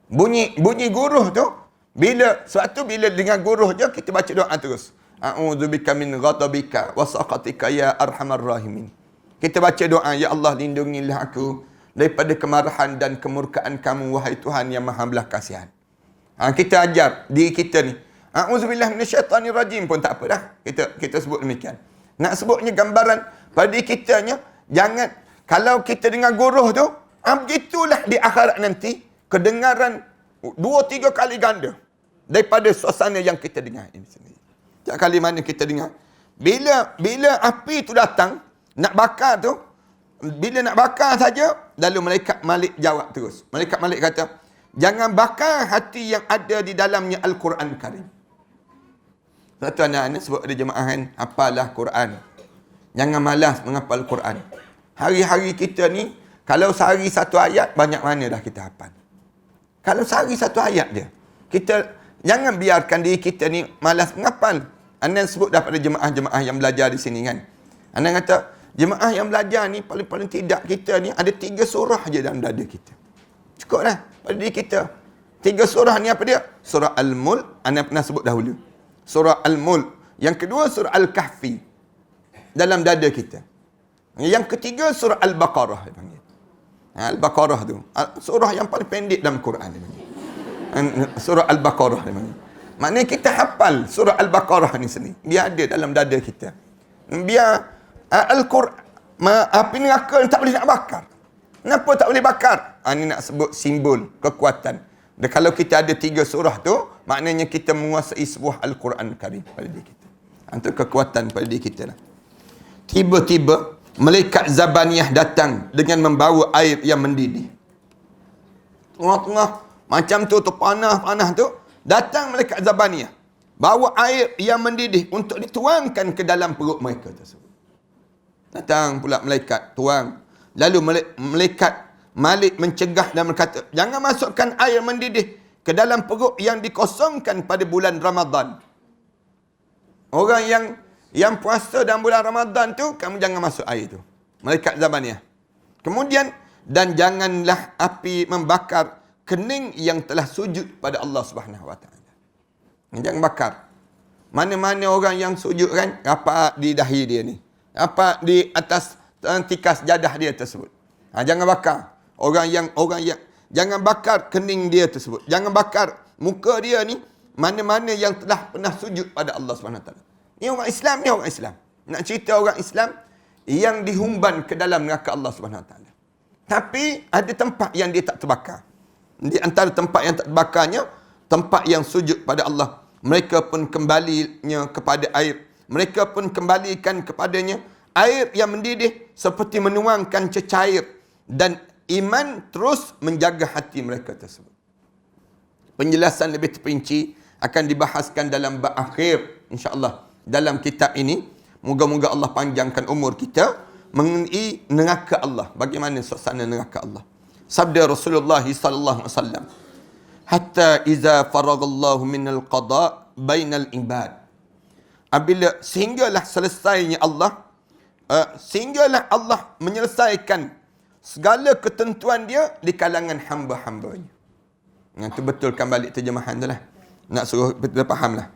Speaker 1: Bunyi guruh tu, sebab tu bila dengar guruh je, kita baca doa terus. A'udzubika min ghadabika wa saqatika ya arhamar rahimin. Kita baca doa, ya Allah lindungilah aku daripada kemarahan dan kemurkaan kamu, wahai Tuhan yang maha belas kasihan. Kita ajar diri kita ni. A'udzubillah minasyaitanir rajim pun tak apa dah. Kita sebut demikian. Nak sebutnya gambaran pada diri kitanya, jangan kalau kita dengar guruh tu, begitulah di akhirat nanti kedengaran 2-3 kali ganda daripada suasana yang kita dengar ini sendiri. Setiap kali mana kita dengar, bila api tu datang nak bakar tu, bila nak bakar saja, lalu malaikat Malik jawab terus. Malaikat Malik kata, jangan bakar hati yang ada di dalamnya Al-Quran Karim. Satu anak-anak sebut ada jemaah kan, hafalah Quran. Jangan malas menghafal Quran. Hari-hari kita ni, kalau sehari satu ayat, banyak mana dah kita hafal. Kalau sehari satu ayat dia, kita jangan biarkan diri kita ni malas menghafal. Anda sebut dah pada jemaah-jemaah yang belajar di sini kan. Anda kata, jemaah yang belajar ni, paling-paling tidak kita ni, ada 3 surah je dalam dada kita. Cukup dah pada diri kita. 3 surah ni apa dia? Surah Al-Mulk, anda pernah sebut dahulu. Surah Al-Mulk. Yang kedua, surah Al-Kahfi. Dalam dada kita. Yang ketiga, surah Al-Baqarah. Al-Baqarah tu. Surah yang paling pendek dalam Quran. Surah Al-Baqarah. Maknanya kita hafal surah Al-Baqarah ni sendiri. Biar ada dalam dada kita. Biar Al-Quran, api neraka tak boleh nak bakar. Kenapa tak boleh bakar? Ini nak sebut simbol kekuatan. Dan kalau kita ada 3 surah tu, maknanya kita menguasai sebuah Al-Quran Karim pada diri kita. Untuk kekuatan pada diri kita lah. Tiba-tiba, malaikat Zabaniyah datang dengan membawa air yang mendidih. Tengah-tengah, macam tu panah-panah tu, datang malaikat Zabaniyah. Bawa air yang mendidih untuk dituangkan ke dalam perut mereka tersebut. Datang pula malaikat, tuang. Lalu malaikat Malik mencegah dan berkata, jangan masukkan air mendidih ke dalam perut yang dikosongkan pada bulan Ramadan. Orang yang puasa dalam bulan Ramadan tu, kamu jangan masuk air tu. Malaikat Zabaniyah. Kemudian, dan janganlah api membakar kening yang telah sujud pada Allah Subhanahu Wa Taala. Jangan bakar. Mana-mana orang yang sujud kan, rapat di dahi dia ni. Rapat di atas tikas jadah dia tersebut. Jangan bakar. Orang yang jangan bakar kening dia tersebut. Jangan bakar muka dia ni, mana-mana yang telah pernah sujud pada Allah SWT. Ni orang Islam, ni orang Islam. Nak cerita orang Islam yang dihumban ke dalam neraka Allah SWT. Tapi ada tempat yang dia tak terbakar. Di antara tempat yang tak terbakarnya, tempat yang sujud pada Allah. Mereka pun kembalinya kepada air. Mereka pun kembalikan kepadanya air yang mendidih seperti menuangkan cecair dan iman terus menjaga hati mereka tersebut. Penjelasan lebih terperinci akan dibahaskan dalam bab akhir insya-Allah dalam kitab ini. Moga-moga Allah panjangkan umur kita mengenai neraka Allah. Bagaimana suasana neraka Allah? Sabda Rasulullah sallallahu alaihi wasallam, hatta iza faragallahu minal qada bainal ibad. Apabila sehinggalah selesainya Allah, sehinggalah Allah menyelesaikan segala ketentuan dia di kalangan hamba-hambanya. Itu betulkan balik terjemahan tu lah. Nak suruh betul faham lah.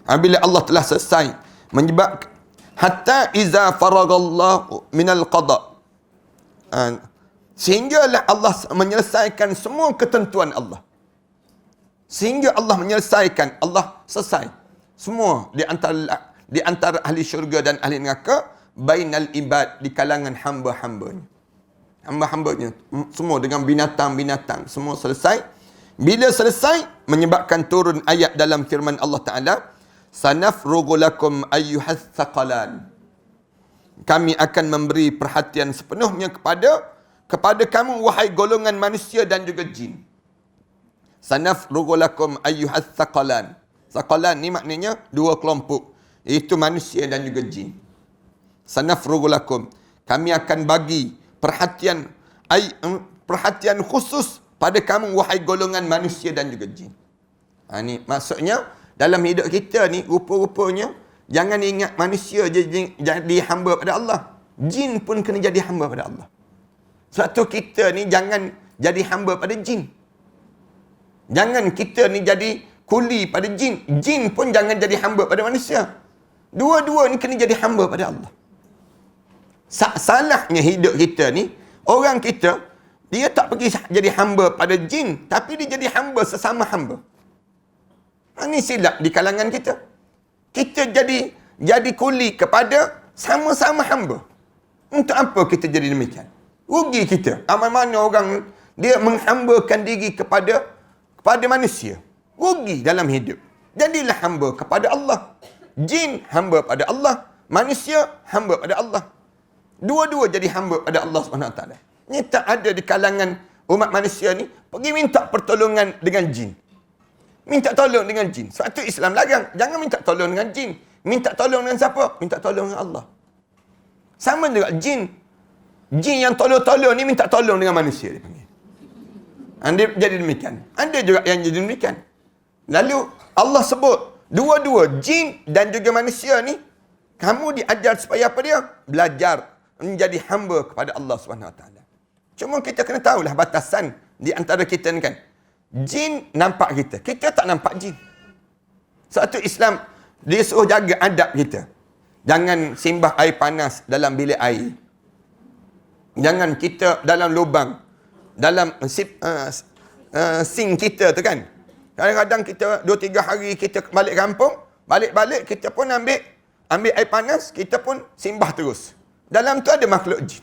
Speaker 1: Apabila Allah telah selesai menyebabkan hatta iza faragallahu minal qada, sehinggalah Allah menyelesaikan semua ketentuan Allah. Sehingga Allah menyelesaikan, Allah selesai semua di antara ahli syurga dan ahli neraka, bainal ibad, di kalangan hamba-hambanya. Hamba-hambanya semua dengan binatang-binatang semua selesai. Bila selesai, menyebabkan turun ayat dalam firman Allah Ta'ala, sanafrugu lakum ayyuhas thaqalan. Kami akan memberi perhatian sepenuhnya kepada kamu, wahai golongan manusia dan juga jin. Sanafrugu lakum ayyuhas thaqalan. Thaqalan ni maknanya dua kelompok, iaitu manusia dan juga jin. Sanafrugu lakum, kami akan bagi perhatian khusus pada kamu, wahai golongan manusia dan juga jin. Ni maksudnya dalam hidup kita ni rupa-rupanya jangan ingat manusia jadi hamba pada Allah. Jin pun kena jadi hamba pada Allah. Sebab tu kita ni jangan jadi hamba pada jin. Jangan kita ni jadi kuli pada jin. Jin pun jangan jadi hamba pada manusia. Dua-dua ni kena jadi hamba pada Allah. Salahnya hidup kita ni, orang kita, dia tak pergi jadi hamba pada jin, tapi dia jadi hamba sesama hamba. Ini silap di kalangan kita. Kita jadi kuli kepada sama-sama hamba. Untuk apa kita jadi demikian? Rugi kita. Mana orang dia menghambakan diri kepada manusia. Rugi dalam hidup. Jadilah hamba kepada Allah. Jin hamba pada Allah, manusia hamba pada Allah. Dua-dua jadi hamba pada Allah SWT. Ini tak ada di kalangan umat manusia ni pergi minta pertolongan dengan jin. Minta tolong dengan jin. Sebab tu Islam larang. Jangan minta tolong dengan jin. Minta tolong dengan siapa? Minta tolong dengan Allah. Sama juga jin. Jin yang tolong-tolong ni minta tolong dengan manusia, dia panggil. Dia jadi demikian. Ada juga yang jadi demikian. Lalu Allah sebut dua-dua jin dan juga manusia ni, kamu diajar supaya apa dia? Belajar menjadi hamba kepada Allah SWT. Cuma kita kena tahulah batasan di antara kita ni kan. Jin nampak kita. Kita tak nampak jin. Sebab tu Islam dia suruh jaga adab kita. Jangan simbah air panas dalam bilik air. Jangan kita dalam lubang, dalam sink kita tu kan. Kadang-kadang kita 2-3 hari kita balik kampung, balik-balik kita pun ambil air panas, kita pun simbah terus. Dalam tu ada makhluk jin.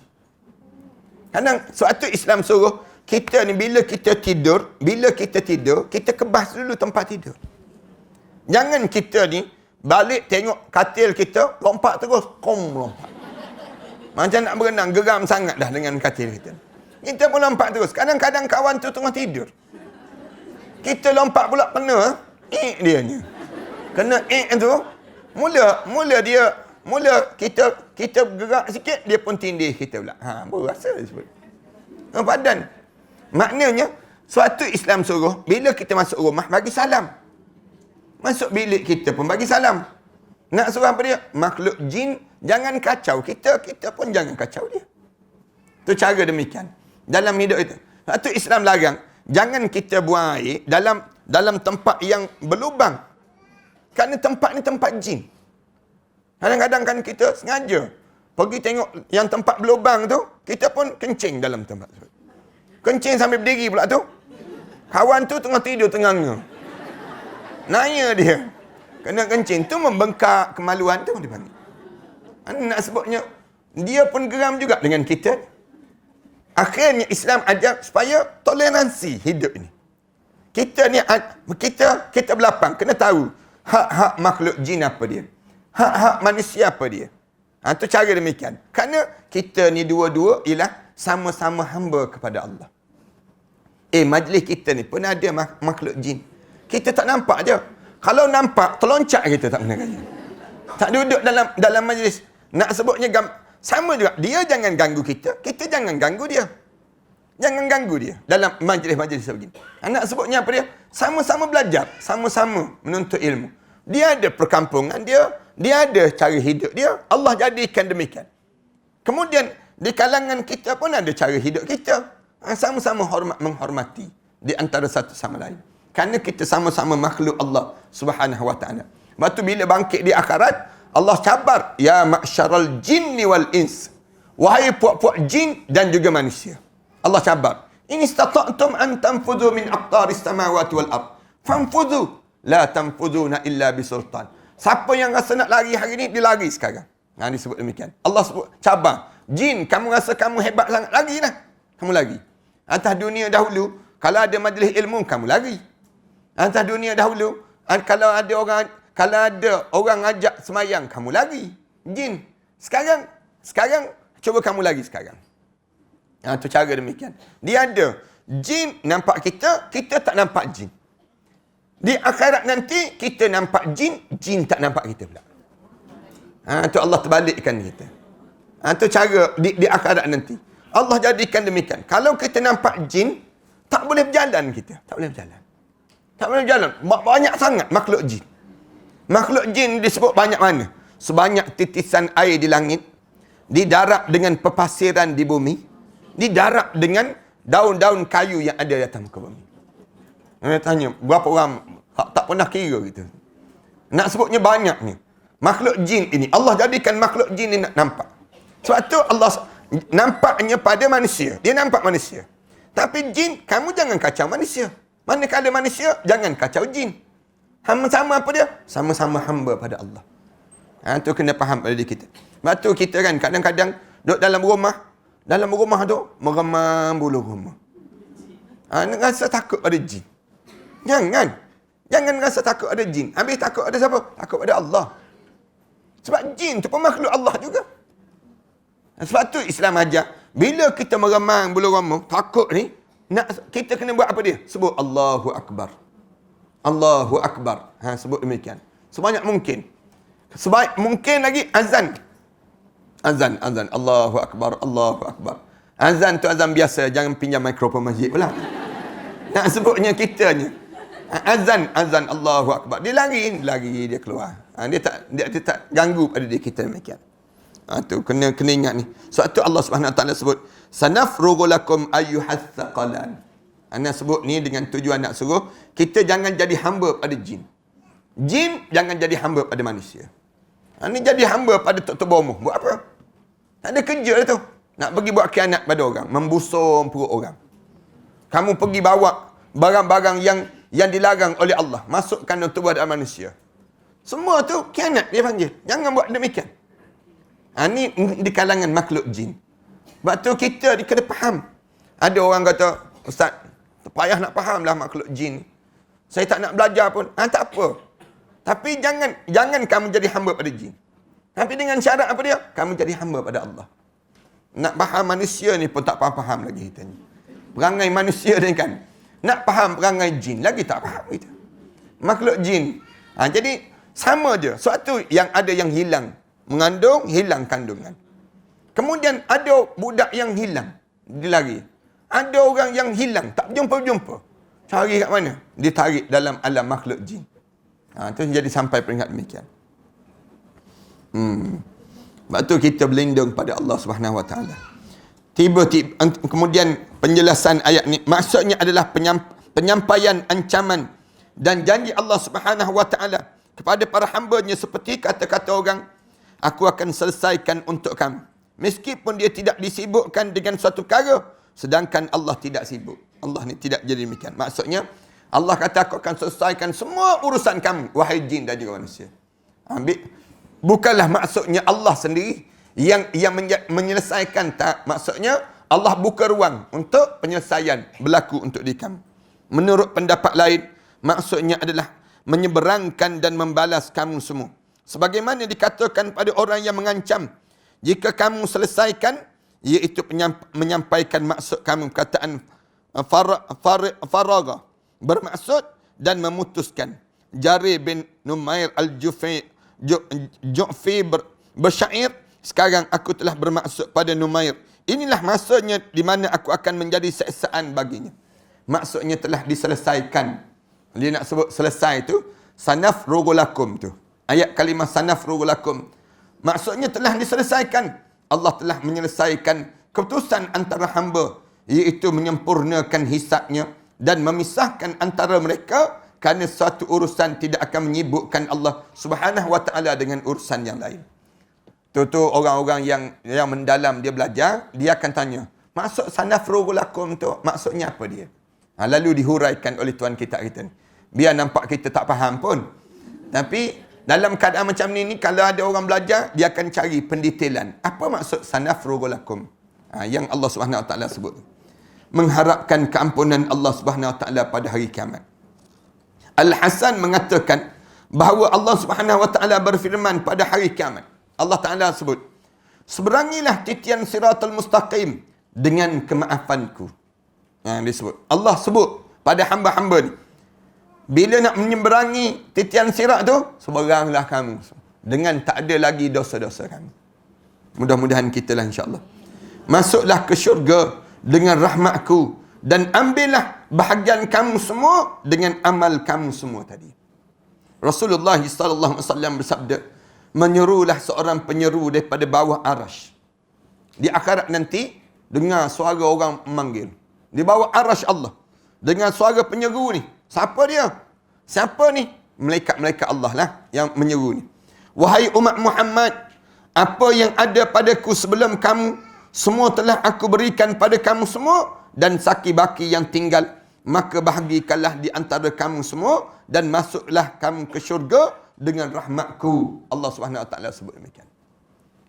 Speaker 1: Kadang suatu Islam suruh kita ni bila kita tidur, kita kebas dulu tempat tidur. Jangan kita ni balik tengok katil kita, lompat terus, lompat. Macam nak berenang, geram sangat dah dengan katil kita. Kita pun lompat terus. Kadang-kadang kawan tu tengah tidur. Kita lompat pula kena dia ni. Kena tu, mula kita gerak sikit, dia pun tindih kita pula. Berasa disebut. Badan. Maknanya, suatu Islam suruh, bila kita masuk rumah, bagi salam. Masuk bilik kita pun bagi salam. Nak suruh apa dia? Makhluk jin, jangan kacau kita, kita pun jangan kacau dia. Itu cara demikian. Dalam hidup itu. Suatu Islam larang, jangan kita buang air dalam tempat yang berlubang. Kerana tempat ni tempat jin. Kadang-kadang kan kita sengaja pergi tengok yang tempat berlubang tu, kita pun kencing dalam tempat tu. Kencing sambil berdiri pula tu. Kawan tu tengah tidur tengah-tengah. Nanya dia. Kena kencing. Tu membengkak kemaluan tu dia panggil. Nak sebutnya, dia pun geram juga dengan kita. Akhirnya Islam ajar supaya toleransi hidup ini. Kita ni, kita berlapang. Kena tahu hak-hak makhluk jin apa dia. Hak-hak manusia apa dia. Itu cara demikian. Kerana kita ni dua-dua ialah sama-sama hamba kepada Allah. Majlis kita ni pun ada makhluk jin. Kita tak nampak je. Kalau nampak, terloncat kita tak pernah kaya. Tak duduk dalam majlis. Nak sebutnya sama juga. Dia jangan ganggu kita. Kita jangan ganggu dia. Jangan ganggu dia dalam majlis-majlis begini. Nak sebutnya apa dia? Sama-sama belajar. Sama-sama menuntut ilmu. Dia ada perkampungan dia. Dia ada cara hidup dia. Allah jadikan demikian. Kemudian di kalangan kita pun ada cara hidup kita. Sama-sama menghormati di antara satu sama lain. Kerana kita sama-sama makhluk Allah Subhanahu wa ta'ala. Lepas tu bila bangkit di akhirat, Allah cabar, ya ma'syaral jinni wal ins. Wahai puak-puak jin dan juga manusia. Allah cabar. In istata'tum an tanfudhu min aqtaris samawati wal ard. Fanfudhu. La tanfudhuna illa bisultan. Siapa yang rasa nak lari hari ni, dia lari sekarang. Disebut demikian. Allah sebut, cabar. Jin, kamu rasa kamu hebat sangat, lari lah. Kamu lari. Atas dunia dahulu, kalau ada majlis ilmu, kamu lari. Atas dunia dahulu, kalau ada orang ajak semayang, kamu lari. Jin. Sekarang, cuba kamu lari sekarang. Itu cara demikian. Dia ada. Jin nampak kita, kita tak nampak jin. Di akhirat nanti, kita nampak jin, jin tak nampak kita pula. Itu Allah terbalikkan kita. Itu cara di akhirat nanti. Allah jadikan demikian. Kalau kita nampak jin, tak boleh berjalan kita. Tak boleh berjalan. Tak boleh berjalan. Banyak sangat makhluk jin. Makhluk jin disebut banyak mana? Sebanyak titisan air di langit, didarab dengan pepasiran di bumi, didarab dengan daun-daun kayu yang ada di atas muka bumi. Saya tanya, berapa orang tak pernah kira gitu. Nak sebutnya banyak ni. Makhluk jin ini, Allah jadikan makhluk jin ini nak nampak. Sebab tu Allah nampaknya pada manusia. Dia nampak manusia. Tapi jin, kamu jangan kacau manusia. Manakala manusia, jangan kacau jin. Sama-sama apa dia? Sama-sama hamba pada Allah. Itu kena faham pada diri kita. Sebab tu kita kan kadang-kadang duduk dalam rumah tu meremam bulu rumah. Rasa takut pada jin. Jangan rasa takut ada jin. Habis takut ada siapa? Takut pada Allah. Sebab jin tu pun makhluk Allah juga. Sebab tu Islam ajar, bila kita meremang bulu rumah, takut ni, kita kena buat apa dia? Sebut Allahu Akbar. Allahu Akbar. Sebut demikian. Sebanyak mungkin. Sebaik mungkin lagi azan. Azan. Allahu Akbar, Allahu Akbar. Azan tu azan biasa. Jangan pinjam mikrofon masjid pula. Nak sebutnya kitanya. Azan, Allahu Akbar. Dia lari, dia keluar. Dia tak ganggu pada diri kita demikian. Tu kena ingat ni. Sebab tu Allah Subhanahu Wa Taala sebut, sanafrughu lakum ayyuhats thaqalan. Ana sebut ni dengan tujuan nak suruh kita jangan jadi hamba pada jin. Jin jangan jadi hamba pada manusia. Ni jadi hamba pada tok bomoh. Buat apa? Tak ada kerja dah tu. Nak pergi buat khianat pada orang, membusung perut orang. Kamu pergi bawa barang-barang yang dilarang oleh Allah, masukkan dalam tubuh manusia. Semua tu khianat dia panggil. Jangan buat demikian. Ni di kalangan makhluk jin. Sebab tu kita kena faham. Ada orang kata, Ustaz, payah nak faham lah makhluk jin. Saya tak nak belajar pun. Tak apa. Tapi jangan kamu jadi hamba pada jin. Tapi dengan syarat apa dia? Kamu jadi hamba pada Allah. Nak faham manusia ni pun tak faham lagi kita ni. Perangai manusia ni kan. Nak faham perangai jin lagi tak faham kita. Makhluk jin. Jadi sama je. Suatu yang ada yang hilang. Mengandung, hilang kandungan. Kemudian ada budak yang hilang. Dia lari. Ada orang yang hilang. Tak berjumpa-jumpa. Cari kat mana? Ditarik dalam alam makhluk jin. Itu jadi sampai peringkat demikian. Sebab tu kita berlindung pada Allah Subhanahu Wa Taala. Tiba-tiba kemudian penjelasan ayat ni maksudnya adalah penyampaian ancaman dan janji Allah Subhanahu Wa Taala kepada para hamba-Nya seperti kata-kata orang, aku akan selesaikan untuk kamu. Meskipun dia tidak disibukkan dengan suatu perkara, sedangkan Allah tidak sibuk. Allah ni tidak jadi demikian. Maksudnya Allah kata aku akan selesaikan semua urusan kamu, wahai jin dan juga manusia. Bukanlah maksudnya Allah sendiri yang menyelesaikan, tak. Maksudnya Allah buka ruang untuk penyelesaian berlaku untuk diri kamu. Menurut pendapat lain, maksudnya adalah menyeberangkan dan membalas kamu semua. Sebagaimana dikatakan pada orang yang mengancam, jika kamu selesaikan iaitu menyampaikan maksud kamu. Perkataan faraga bermaksud dan memutuskan. Jarir bin Numair al-Ju'fi bersyair, sekarang aku telah bermaksud pada Numair. Inilah maksudnya di mana aku akan menjadi seksaan baginya. Maksudnya telah diselesaikan. Dia nak sebut selesai tu, sanafrugu lakum tu. Ayat kalimah sanafrugu lakum. Maksudnya telah diselesaikan. Allah telah menyelesaikan keputusan antara hamba, iaitu menyempurnakan hisabnya dan memisahkan antara mereka, kerana suatu urusan tidak akan menyibukkan Allah Subhanahu wa taala dengan urusan yang lain. Tu orang-orang yang mendalam dia belajar, dia akan tanya, maksud sanafrugu lakum tu maksudnya apa dia? Lalu dihuraikan oleh tuan kita ni. Biar nampak kita tak faham pun. Tapi dalam keadaan macam ni, kalau ada orang belajar, dia akan cari pendetailan. Apa maksud sanafrugu lakum? Yang Allah Subhanahu wa taala sebut. Mengharapkan keampunan Allah Subhanahu wa taala pada hari kiamat. Al-Hasan mengatakan bahawa Allah Subhanahu wa taala berfirman pada hari kiamat. Allah Taala sebut, seberangilah titian siratal mustaqim dengan kemaafanku. Disebut. Allah sebut pada hamba-hamba ni, bila nak menyeberangi titian sirat tu, seberanglah kamu dengan tak ada lagi dosa-dosa kamu. Mudah-mudahan kita lah insya-Allah. Masuklah ke syurga dengan rahmatku dan ambillah bahagian kamu semua dengan amal kamu semua tadi. Rasulullah sallallahu alaihi wasallam bersabda, menyerulah seorang penyeru daripada bawah arasy. Di akhirat nanti dengar suara orang memanggil. Di bawah arasy Allah. Dengar suara penyeru ni. Siapa dia? Siapa ni? Malaikat-malaikat Allah lah yang menyeru ni. Wahai umat Muhammad, apa yang ada padaku sebelum kamu, semua telah aku berikan pada kamu semua, dan saki-baki yang tinggal, maka bahagikanlah di antara kamu semua, dan masuklah kamu ke syurga dengan rahmatku. Allah Subhanahu wa taala sebut demikian.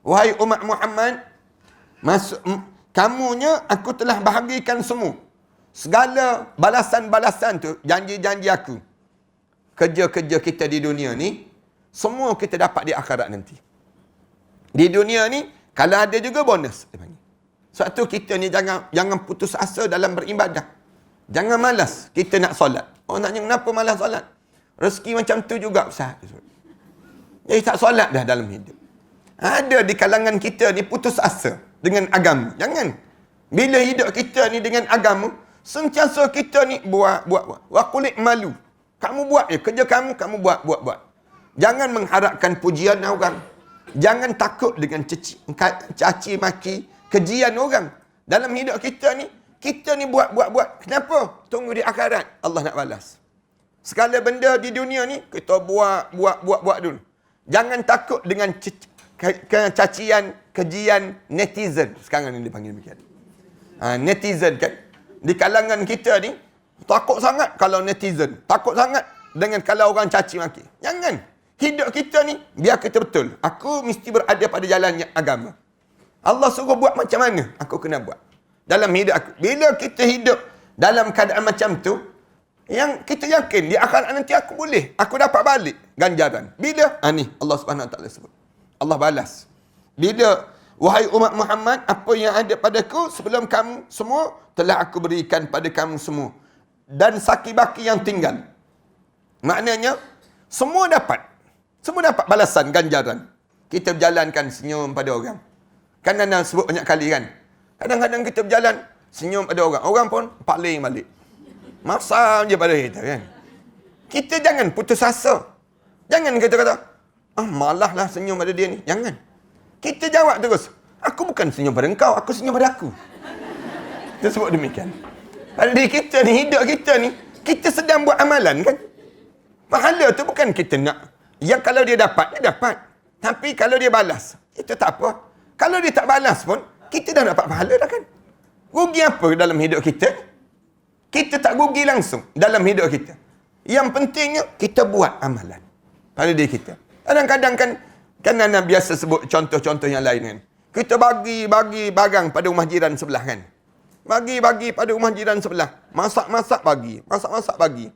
Speaker 1: Wahai umat Muhammad, kamunya aku telah bahagikan semua. Segala balasan-balasan tu, janji-janji aku. Kerja-kerja kita di dunia ni, semua kita dapat di akhirat nanti. Di dunia ni, kalau ada juga bonus. Sebab tu kita ni jangan putus asa dalam beribadah. Jangan malas kita nak solat. Orang tanya, kenapa malas solat? Rezeki macam tu juga, Ustaz. Jadi tak solat dah dalam hidup. Ada di kalangan kita ni putus asa dengan agama. Jangan. Bila hidup kita ni dengan agama, sentiasa kita ni buat. Waqulik malu. Kamu buat je. Kerja kamu buat. Jangan mengharapkan pujian orang. Jangan takut dengan caci maki, kejian orang. Dalam hidup kita ni buat. Kenapa? Tunggu di akhirat Allah nak balas. Segala benda di dunia ni kita buat dulu. Jangan takut dengan cacian, kejian netizen. Sekarang ni dipanggil demikian. Netizen kan. Di kalangan kita ni takut sangat kalau netizen. Takut sangat dengan kalau orang caci maki. Jangan. Hidup kita ni biar kita betul. Aku mesti berada pada jalan yang agama. Allah suruh buat macam mana, aku kena buat. Dalam hidup aku. Bila kita hidup dalam keadaan macam tu, yang kita yakin di akhirat nanti aku boleh. Aku dapat balik ganjaran. Bila? Ni Allah Subhanahu wa taala sebut. Allah balas. Bila, wahai umat Muhammad, apa yang ada padaku sebelum kamu semua telah aku berikan pada kamu semua. Dan saki-baki yang tinggal. Maknanya, semua dapat balasan, ganjaran. Kita berjalankan senyum pada orang. Kan Nana sebut banyak kali kan. Kadang-kadang kita berjalan, senyum pada orang. Orang pun paling balik. Masam je pada kita kan. Kita jangan putus asa. Jangan kita kata, malah lah senyum pada dia ni. Jangan. Kita jawab terus. Aku bukan senyum pada engkau, aku senyum pada aku. Kita sebut demikian. Pada diri kita ni, hidup kita ni, kita sedang buat amalan kan. Pahala tu bukan kita nak. Yang kalau dia dapat, dia dapat. Tapi kalau dia balas, itu tak apa. Kalau dia tak balas pun, kita dah dapat pahala dah kan. Rugi apa dalam hidup kita? Kita tak rugi langsung dalam hidup kita. Yang pentingnya, kita buat amalan pada diri kita. Kadang-kadang kan Nana biasa sebut contoh-contoh yang lain kan. Kita bagi barang pada rumah jiran sebelah kan. Bagi pada rumah jiran sebelah. Masak-masak bagi.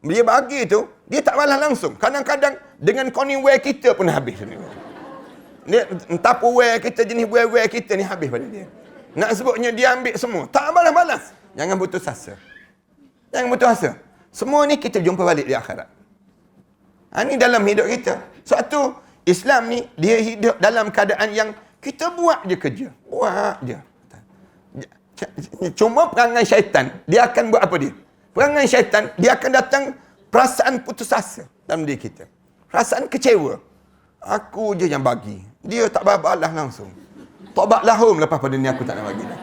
Speaker 1: Dia bagi tu, dia tak balas langsung. Kadang-kadang dengan Corningware kita pun habis. Dia tupperware kita, jenis ware kita ni habis pada dia. Nak sebutnya dia ambil semua. Tak balas-balas. Jangan putus asa. Jangan putus asa. Semua ni kita jumpa balik di akhirat. Ini dalam hidup kita. Suatu Islam ni, dia hidup dalam keadaan yang kita buat je kerja. Buat je. Cuma perangai syaitan, dia akan buat apa dia? Perangai syaitan, dia akan datang perasaan putus asa dalam diri kita. Perasaan kecewa. Aku je yang bagi. Dia tak balas langsung. Tobat lahum lepas pada ni aku tak nak bagi dah.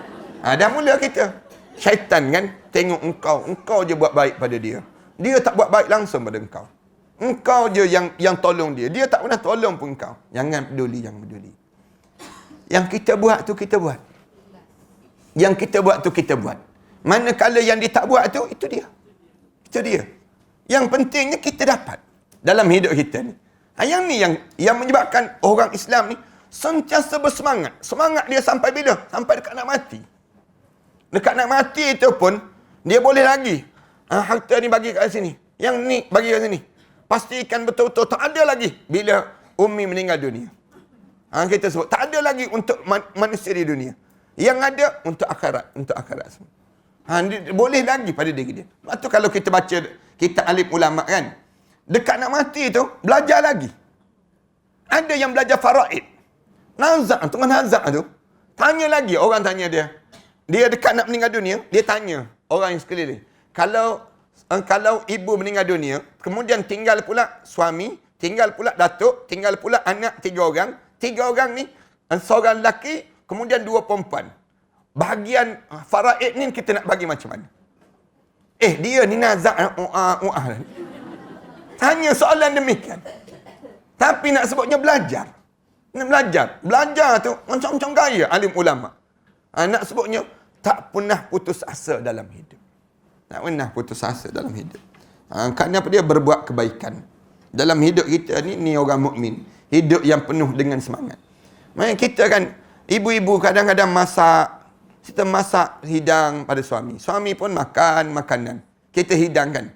Speaker 1: Dah mula kita. Syaitan kan, tengok engkau je buat baik pada dia. Dia tak buat baik langsung pada engkau. Engkau je yang tolong dia. Dia tak pernah tolong pun engkau. Jangan peduli, jangan peduli. Yang kita buat tu kita buat. Yang kita buat tu kita buat. Manakala yang dia tak buat tu, itu dia. Itu dia. Yang pentingnya kita dapat dalam hidup kita ni. Yang ni yang menyebabkan orang Islam ni sentiasa bersemangat. Semangat dia sampai bila? Sampai dekat nak mati. Dekat nak mati itu pun, dia boleh lagi. Harta ni bagi kat sini. Yang ni bagi kat sini. Pastikan betul-betul tak ada lagi bila Umi meninggal dunia. Kita sebut, tak ada lagi untuk manusia di dunia. Yang ada untuk akhirat. Untuk akhirat semua. Boleh lagi pada diri dia. Lepas tu kalau kita baca kitab alim ulama kan, dekat nak mati tu, belajar lagi. Ada yang belajar faraid. Nazak tu, nazak tu. Tanya lagi, orang tanya dia. Dia dekat nak meninggal dunia, dia tanya orang yang sekeliling. Kalau ibu meninggal dunia, kemudian tinggal pula suami, tinggal pula datuk, tinggal pula anak 3 orang. 3 orang ni, seorang lelaki, kemudian 2 perempuan. Bahagian faraid ni kita nak bagi macam mana? Dia ni nazak tanya soalan demikian. Tapi nak sebutnya belajar. Nak belajar. Belajar tu macam-macam gaya alim ulama. Nak sebutnya tak pernah putus asa dalam hidup. Tak pernah putus asa dalam hidup. Kerana apa? Dia berbuat kebaikan. Dalam hidup kita ni orang mukmin. Hidup yang penuh dengan semangat. Maksudnya kita kan, ibu-ibu kadang-kadang masak. Kita masak hidang pada suami. Suami pun makan makanan. Kita hidangkan.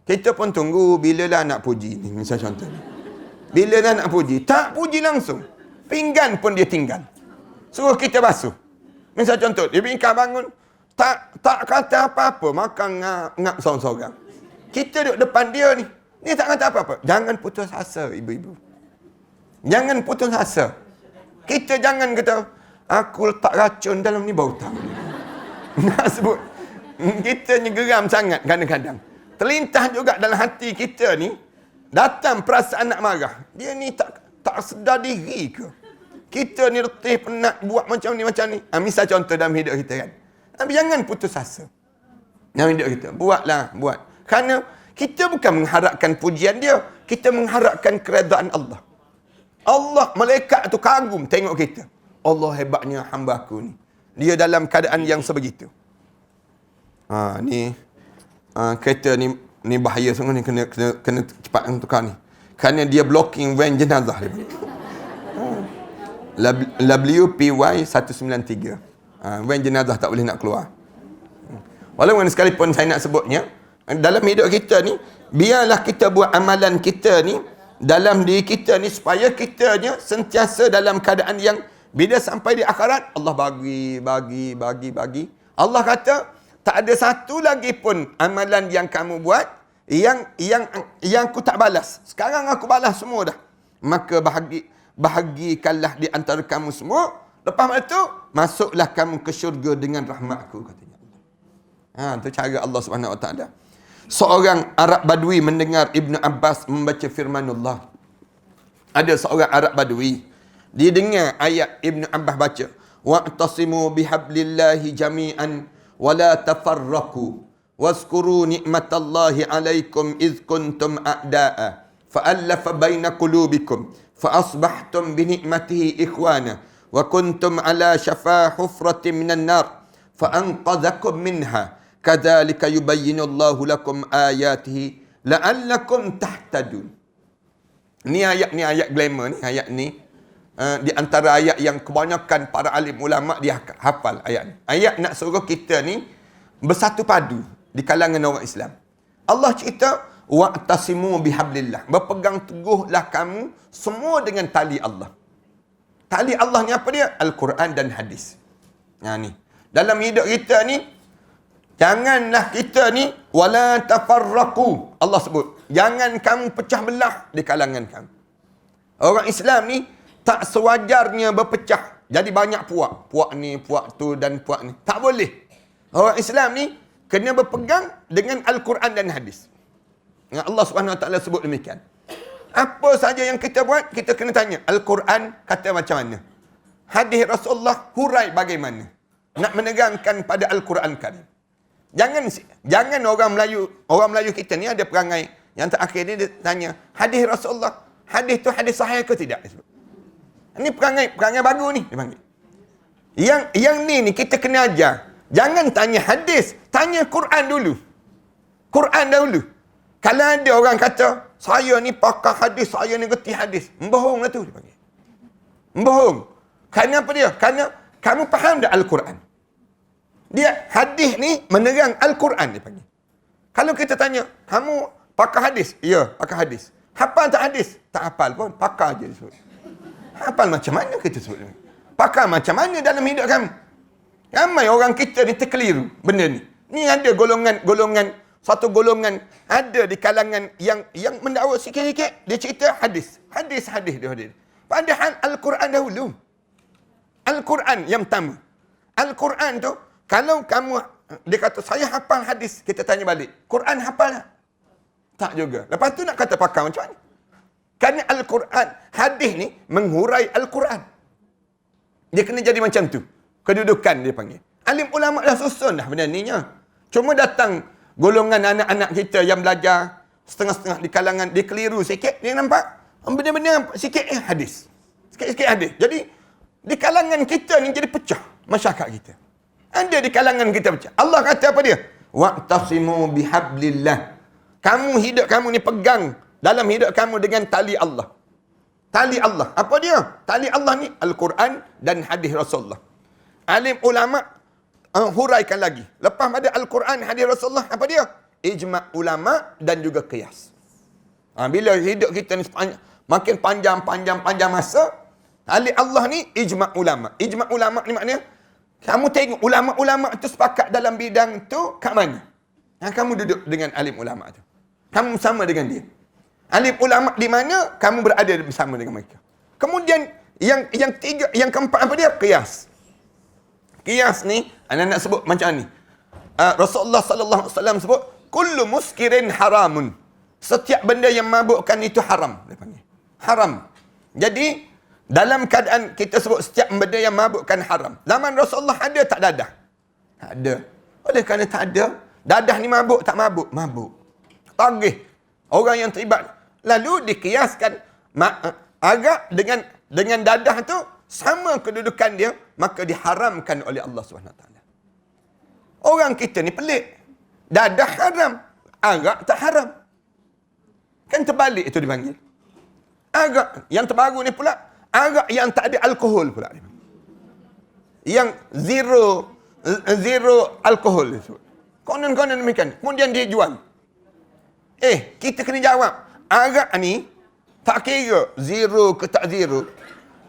Speaker 1: Kita pun tunggu bilalah nak puji ni. Misal contoh ni. Bilalah nak puji. Tak puji langsung. Pinggan pun dia tinggal. Suruh kita basuh. Misal contoh, dia bingkang bangun. Tak kata apa-apa. Makan ngap sorang-sorang. Kita duduk depan dia ni. Dia tak kata apa-apa. Jangan putus asa, ibu-ibu. Jangan putus asa. Kita jangan kata, aku letak racun dalam ni bau tahu. Nak sebut. Kita ni geram sangat kadang-kadang. Terlintas juga dalam hati kita ni, datang perasaan nak marah. Dia ni tak sedar diri ke? Kita ni letih penat buat macam ni. Misal contoh dalam hidup kita kan. Tapi jangan putus asa. Dalam hidup kita. Buat. Kerana kita bukan mengharapkan pujian dia. Kita mengharapkan keredaan Allah. Allah, malaikat tu kagum tengok kita. Allah hebatnya hamba aku ni. Dia dalam keadaan yang sebegitu. Kereta ni bahaya semua ni, kena cepat tukar ni. Kerana dia blocking van jenazah dia. WPY 193. Van jenazah tak boleh nak keluar. Walaupun sekalipun saya nak sebutnya, dalam hidup kita ni, biarlah kita buat amalan kita ni dalam diri kita ni supaya kita ni sentiasa dalam keadaan yang bila sampai di akhirat, Allah bagi. Allah kata, tak ada satu lagi pun amalan yang kamu buat yang aku tak balas. Sekarang aku balas semua dah. Maka bahagikanlah di antara kamu semua. Lepas itu, masuklah kamu ke syurga dengan rahmatku, katanya Allah. Itu cara Allah Subhanahu Wa Taala. Seorang Arab Badui mendengar Ibn Abbas membaca firmanullah. Ada seorang Arab Badui. Dia dengar ayat Ibn Abbas baca. Wa'tasimu bihablillahi jami'an wa la tafarraqu. Wazkuru ni'matallahi alaikum iz kuntum a'da'a. Fa'allafa baina qulubikum. Fa'asbahtum bini'matihi ikhwana. Wa kuntum ala syafa hufratin minan nar. Fa'anqadhakum minha. Kadzalika yubayyinullahu lakum ayatihi la'allakum tahtadun. Ni ayat glamour ni, ayat ni di antara ayat yang kebanyakan para alim ulama dia hafal ayat ni. Ayat nak suruh kita ni bersatu padu di kalangan orang Islam. Allah cerita wa'tasimu bihablillah. Berpegang teguhlah kamu semua dengan tali Allah. Tali Allah ni apa dia? Al-Quran dan hadis. Ni. Dalam hidup kita ni, janganlah kita ni wala tafarraqu. Allah sebut, jangan kamu pecah belah di kalangan kamu. Orang Islam ni tak sewajarnya berpecah. Jadi banyak puak. Puak ni, puak tu dan puak ni. Tak boleh. Orang Islam ni kena berpegang dengan Al-Quran dan hadis. Allah Subhanahu Wa Taala sebut demikian. Apa saja yang kita buat, kita kena tanya. Al-Quran kata macam mana? Hadis Rasulullah hurai bagaimana? Nak menegangkan pada Al-Quran Karim. Jangan orang Melayu kita ni ada perangai yang terakhir ni dia tanya, hadis Rasulullah, hadis tu hadis sahih ke tidak? Ini perangai baru ni dia panggil. Yang ni kita kena ajar. Jangan tanya hadis, tanya Quran dulu. Quran dahulu. Kalau ada orang kata, saya ni pakar hadis, saya ni reti hadis. Membohong lah tu dia panggil. Membohong. Kenapa dia? Kerana kamu faham tak Al-Quran? Dia hadis ni menerang Al-Quran dia panggil. Kalau kita tanya, kamu pakar hadis? Ya, pakar hadis. Hafal tak hadis? Tak hafal pun, pakar je disebut. Hafal macam mana kita sebut? Pakar macam mana dalam hidup kamu? Ramai orang kita ni terkeliru benda ni. Ni ada satu golongan ada di kalangan yang mendakwa sikit-sikit. Dia cerita hadis. Hadis dia hadis. Padahal Al-Quran dahulu. Al-Quran yang pertama. Al-Quran tu, kalau kamu, dia kata, saya hafal hadis. Kita tanya balik. Quran hafal tak? Tak juga. Lepas tu nak kata pakar macam mana? Kerana Al-Quran, hadis ni menghurai Al-Quran. Dia kena jadi macam tu. Kedudukan dia panggil. Alim ulama dah susun dah benda ni nya. Cuma datang golongan anak-anak kita yang belajar setengah-setengah di kalangan, dia keliru sikit, dia nampak benda-benda sikit hadis. Sikit-sikit hadis. Jadi di kalangan kita ni jadi pecah masyarakat kita. Ada di kalangan kita pecah. Allah kata apa dia? Wa'tasimu bihablillah. Kamu hidup kamu ni pegang dalam hidup kamu dengan tali Allah. Tali Allah. Apa dia? Tali Allah ni Al-Quran dan hadis Rasulullah. Alim ulama huraikan lagi. Lepas pada Al-Quran, hadis Rasulullah, apa dia? Ijma' ulama dan juga qiyas. Bila hidup kita ni makin panjang masa, ahli Allah ni ijma' ulama. Ijma' ulama ni maknanya, kamu tengok ulama-ulama tu sepakat dalam bidang tu kat mana? Kamu duduk dengan alim ulama tu. Kamu sama dengan dia. Alim ulama di mana, kamu berada bersama dengan mereka. Kemudian yang keempat apa dia? Qiyas. Qiyas ni, anda nak sebut macam ni. Rasulullah sallallahu alaihi wasallam sebut, kullu muskirin haramun. Setiap benda yang mabukkan itu haram, dia panggil. Haram. Jadi dalam keadaan kita sebut setiap benda yang mabukkan haram. Zaman Rasulullah ada tak dadah? Tak ada. Oleh kerana tak ada, dadah ni mabuk tak mabuk? Mabuk. Tagih. Orang yang terlibat. Lalu dikiaskan agak dengan dadah tu sama kedudukan dia, maka diharamkan oleh Allah SWT. Orang kita ni pelik. Dadah haram, arak tak haram. Kan terbalik itu dipanggil. Arak yang terbaru ni pula, arak yang tak ada alkohol pula. Yang zero alkohol. Konon-konon demikian. Kemudian dia jual. Kita kena jawab. Arak ni tak kira zero ke tak zero.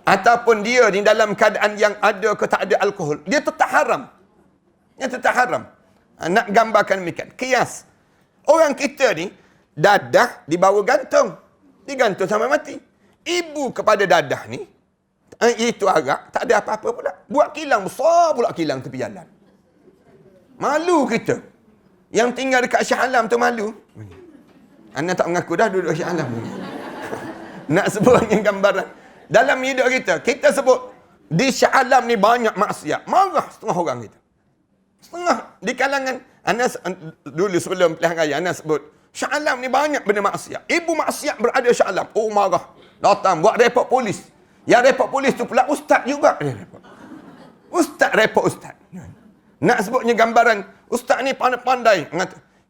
Speaker 1: Ataupun dia ni dalam keadaan yang ada ke tak ada alkohol. Dia tetap haram. Dia tetap haram. Nak gambarkan demikian. Qiyas. Orang kita ni, dadah dibawa gantung. Digantung sampai mati. Ibu kepada dadah ni, itu arak, tak ada apa-apa pula. Buat kilang besar pula, kilang tepi jalan. Malu kita. Yang tinggal dekat Shah Alam tu malu. Anda tak mengaku dah duduk Shah Alam. Nak sebut yang gambaran. Dalam hidup kita sebut, di Shah Alam ni banyak maksiat. Marah setengah orang kita. Setengah di kalangan, Anda dulu sebelum pilihan raya, Anda sebut, Shah Alam ni banyak benda maksiat. Ibu maksiat berada Shah Alam. Oh, marah. Datang, buat report polis. Yang report polis tu pula ustaz juga. Ustaz report ustaz. Nak sebutnya gambaran, ustaz ni pandai-pandai.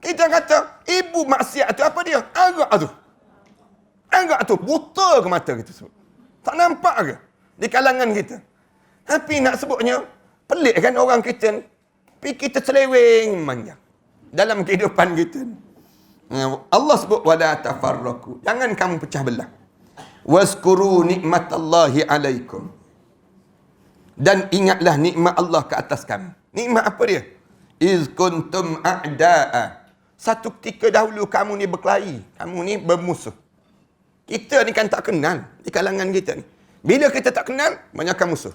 Speaker 1: Kita kata, ibu maksiat tu apa dia? Arak tu. Arak tu, buta ke mata kita sebut. Tak nampak ke? Di kalangan kita. Tapi nak sebutnya, pelik kan orang kita ni. Tapi kita seleweng manjang. Dalam kehidupan kita ni. Allah sebut, wala tafarraku. Jangan kamu pecah belah. Wazkuru nikmatallahi alaikum. Dan ingatlah nikmat Allah ke atas kamu. Nikmat apa dia? Iz kuntum a'da'a. Satu ketika dahulu kamu ni berkelahi. Kamu ni bermusuh. Kita ni kan tak kenal di kalangan kita ni. Bila kita tak kenal, banyakkan musuh.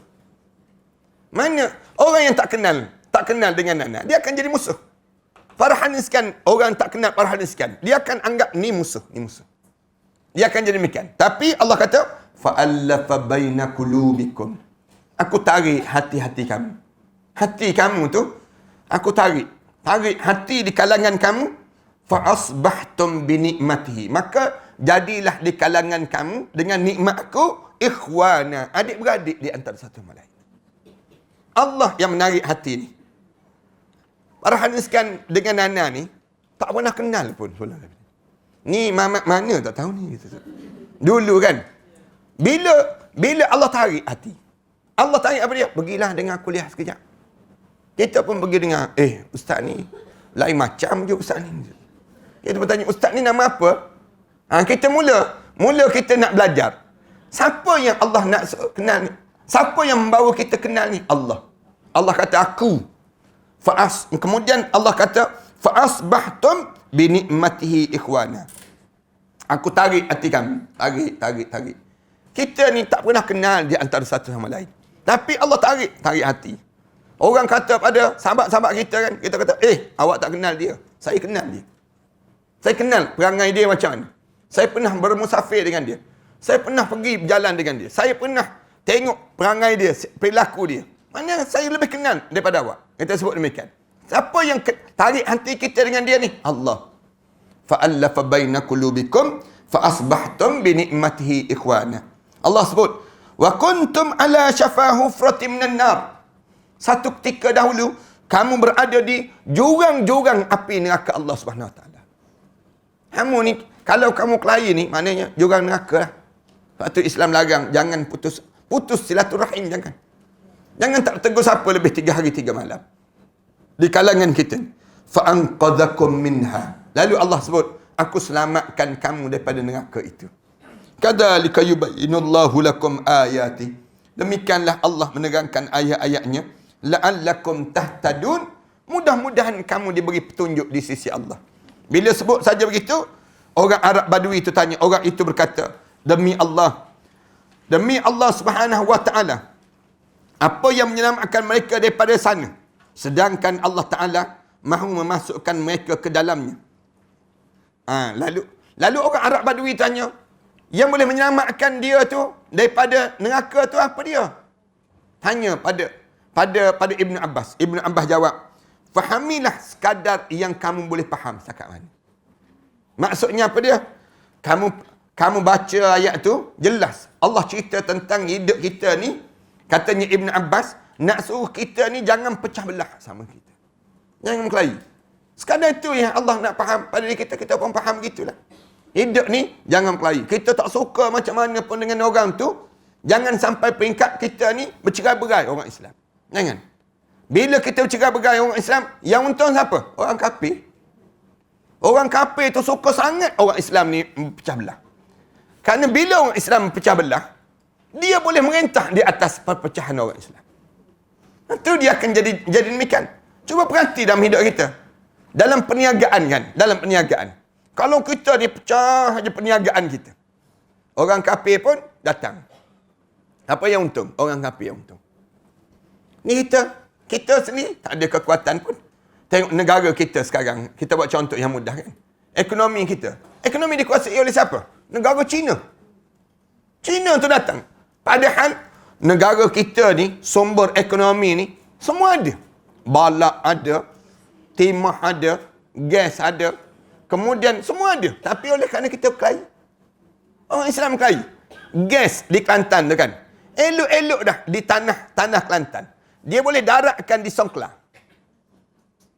Speaker 1: Mana orang yang tak kenal dengan anak, dia akan jadi musuh. Farhaniskan orang tak kenal farhaniskan. Dia akan anggap ni musuh. Dia akan jadi demikian. Tapi Allah kata, fa'allafa baina qulubikum. Aku tarik hati-hati kamu. Hati kamu tu, aku tarik hati di kalangan kamu. Fa'asbahtum binikmatihi. Maka jadilah di kalangan kamu dengan nikmat aku ikhwana, adik-beradik di antara satu sama lain. Allah yang menarik hati ni. Farhaniskan dengan Nana ni tak pernah kenal pun. Ni Mamat mana tak tahu ni. Dulu kan. Bila Allah tarik hati. Allah tarik apa dia? Pergilah dengar kuliah sekejap. Kita pun pergi dengar. Ustaz ni lain macam je ustaz ni. Kita pun tanya, ustaz ni nama apa? Kita mula kita nak belajar. Siapa yang Allah nak kenal ni? Siapa yang membawa kita kenal ni? Allah. Allah kata aku. Kemudian Allah kata fa'asbahtum binikmatihi ikhwana. Aku tarik hati kamu. Tarik. Kita ni tak pernah kenal di antara satu sama lain. Tapi Allah tarik hati. Orang kata pada sahabat-sahabat kita kan, kita kata, awak tak kenal dia. Saya kenal dia. Saya kenal perangai dia macam mana. Saya pernah bermusafir dengan dia. Saya pernah pergi berjalan dengan dia. Saya pernah tengok perangai dia, perilaku dia. Mana saya lebih kenal daripada awak. Kita sebut demikian. Siapa yang tarik hati kita dengan dia ni? Allah. Fa'allafa baina qulubikum fa'asbahtum binikmatihi ikhwana. Allah sebut, wa kuntum ala syafa hufratin minan nar. Satu ketika dahulu kamu berada di jurang-jurang api neraka Allah Subhanahu Wa Taala. Kamu ni kalau kamu kelahi ni maknanya jurang neraka lah. Sebab tu Islam larang jangan putus silaturahim, jangan. Jangan tak tegur siapa lebih 3 hari 3 malam. Di kalangan kita. Fa anqadhakum minha. Lalu Allah sebut, aku selamatkan kamu daripada neraka itu. Kadzalika yubayyinullahu lakum ayati. Demikianlah Allah menerangkan ayat-ayatnya. La'allakum tahtadun. Mudah-mudahan kamu diberi petunjuk di sisi Allah. Bila sebut saja begitu, orang Arab Badui itu tanya, orang itu berkata, demi Allah Subhanahu Wa Ta'ala, apa yang menyelamatkan mereka daripada sana, sedangkan Allah Ta'ala mahu memasukkan mereka ke dalamnya. Lalu orang Arab Badui tanya, yang boleh menyelamatkan dia tu daripada neraka tu apa dia? Tanya pada Ibn Abbas. Ibn Abbas jawab, fahamilah sekadar yang kamu boleh faham setakat mana. Maksudnya apa dia? Kamu baca ayat tu, jelas. Allah cerita tentang hidup kita ni, katanya Ibn Abbas, nak suruh kita ni jangan pecah belah sama kita. Jangan berkelahi. Sekadar itu yang Allah nak faham pada diri kita, kita pun faham gitulah. Hidup ni jangan berkelahi. Kita tak suka macam mana pun dengan orang tu, jangan sampai peringkat kita ni bercerai-berai orang Islam. Jangan. Bila kita bercerai-berai orang Islam, yang untung siapa? Orang kafir. Orang kafir tu suka sangat orang Islam ni pecah belah. Kerana bila orang Islam pecah belah, dia boleh merintah di atas perpecahan orang Islam. Itu dia akan jadi demikian. Cuba perhati dalam hidup kita. Dalam perniagaan kan, dalam perniagaan. Kalau kita ni pecah aja perniagaan kita, orang kafir pun datang. Apa yang untung? Orang kafir yang untung. Ni kita sendiri tak ada kekuatan pun. Tengok negara kita sekarang. Kita buat contoh yang mudah kan. Ekonomi kita. Ekonomi dikuasai oleh siapa? Negara China. China tu datang. Padahal negara kita ni, sumber ekonomi ni, semua ada. Balak ada. Timah ada. Gas ada. Kemudian semua ada. Tapi oleh kerana kita berkelahi. Orang Islam berkelahi. Gas di Kelantan tu kan. Elok-elok dah di tanah Kelantan. Dia boleh daratkan di Songkla.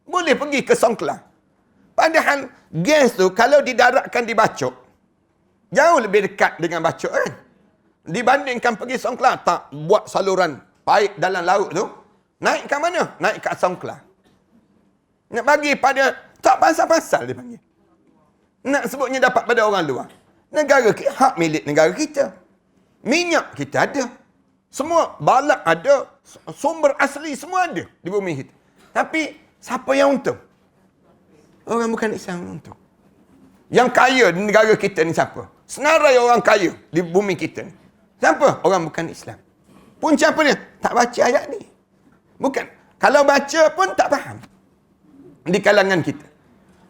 Speaker 1: Boleh pergi ke Songkla. Padahal gas tu kalau didaratkan di Bacok, jauh lebih dekat dengan Bacok kan. Dibandingkan pergi Songkla, tak buat saluran paip dalam laut tu, naik ke mana? Naik ke Songkla. Nak bagi pada, tak pasal-pasal dia panggil. Nak sebutnya dapat pada orang luar. Negara hak milik negara kita. Minyak kita ada. Semua balak ada, sumber asli semua ada di bumi kita. Tapi siapa yang untung? Orang bukan Islam yang untung. Yang kaya di negara kita ni siapa? Senarai orang kaya di bumi kita ni. Siapa? Orang bukan Islam. Punca apa dia? Tak baca ayat ni. Bukan. Kalau baca pun tak faham. Di kalangan kita.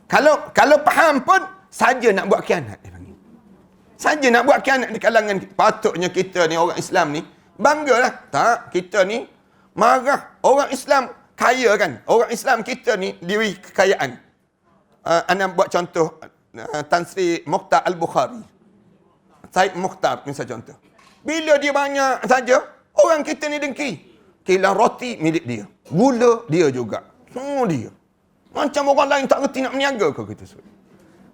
Speaker 1: Kalau faham pun, saja nak buat khianat. Dia panggil. Saja nak buat khianat di kalangan kita. Patutnya kita ni, orang Islam ni, banggalah. Tak, kita ni marah. Orang Islam kaya kan. Orang Islam kita ni diberi kekayaan. Anda buat contoh Tan Sri Mokhtar Al-Bukhari. Said Mokhtar misal contoh. Bila dia banyak saja, orang kita ni dengki. Kilang roti milik dia. Gula dia juga. Semua dia. Macam orang lain tak reti nak meniaga ke kita sebut.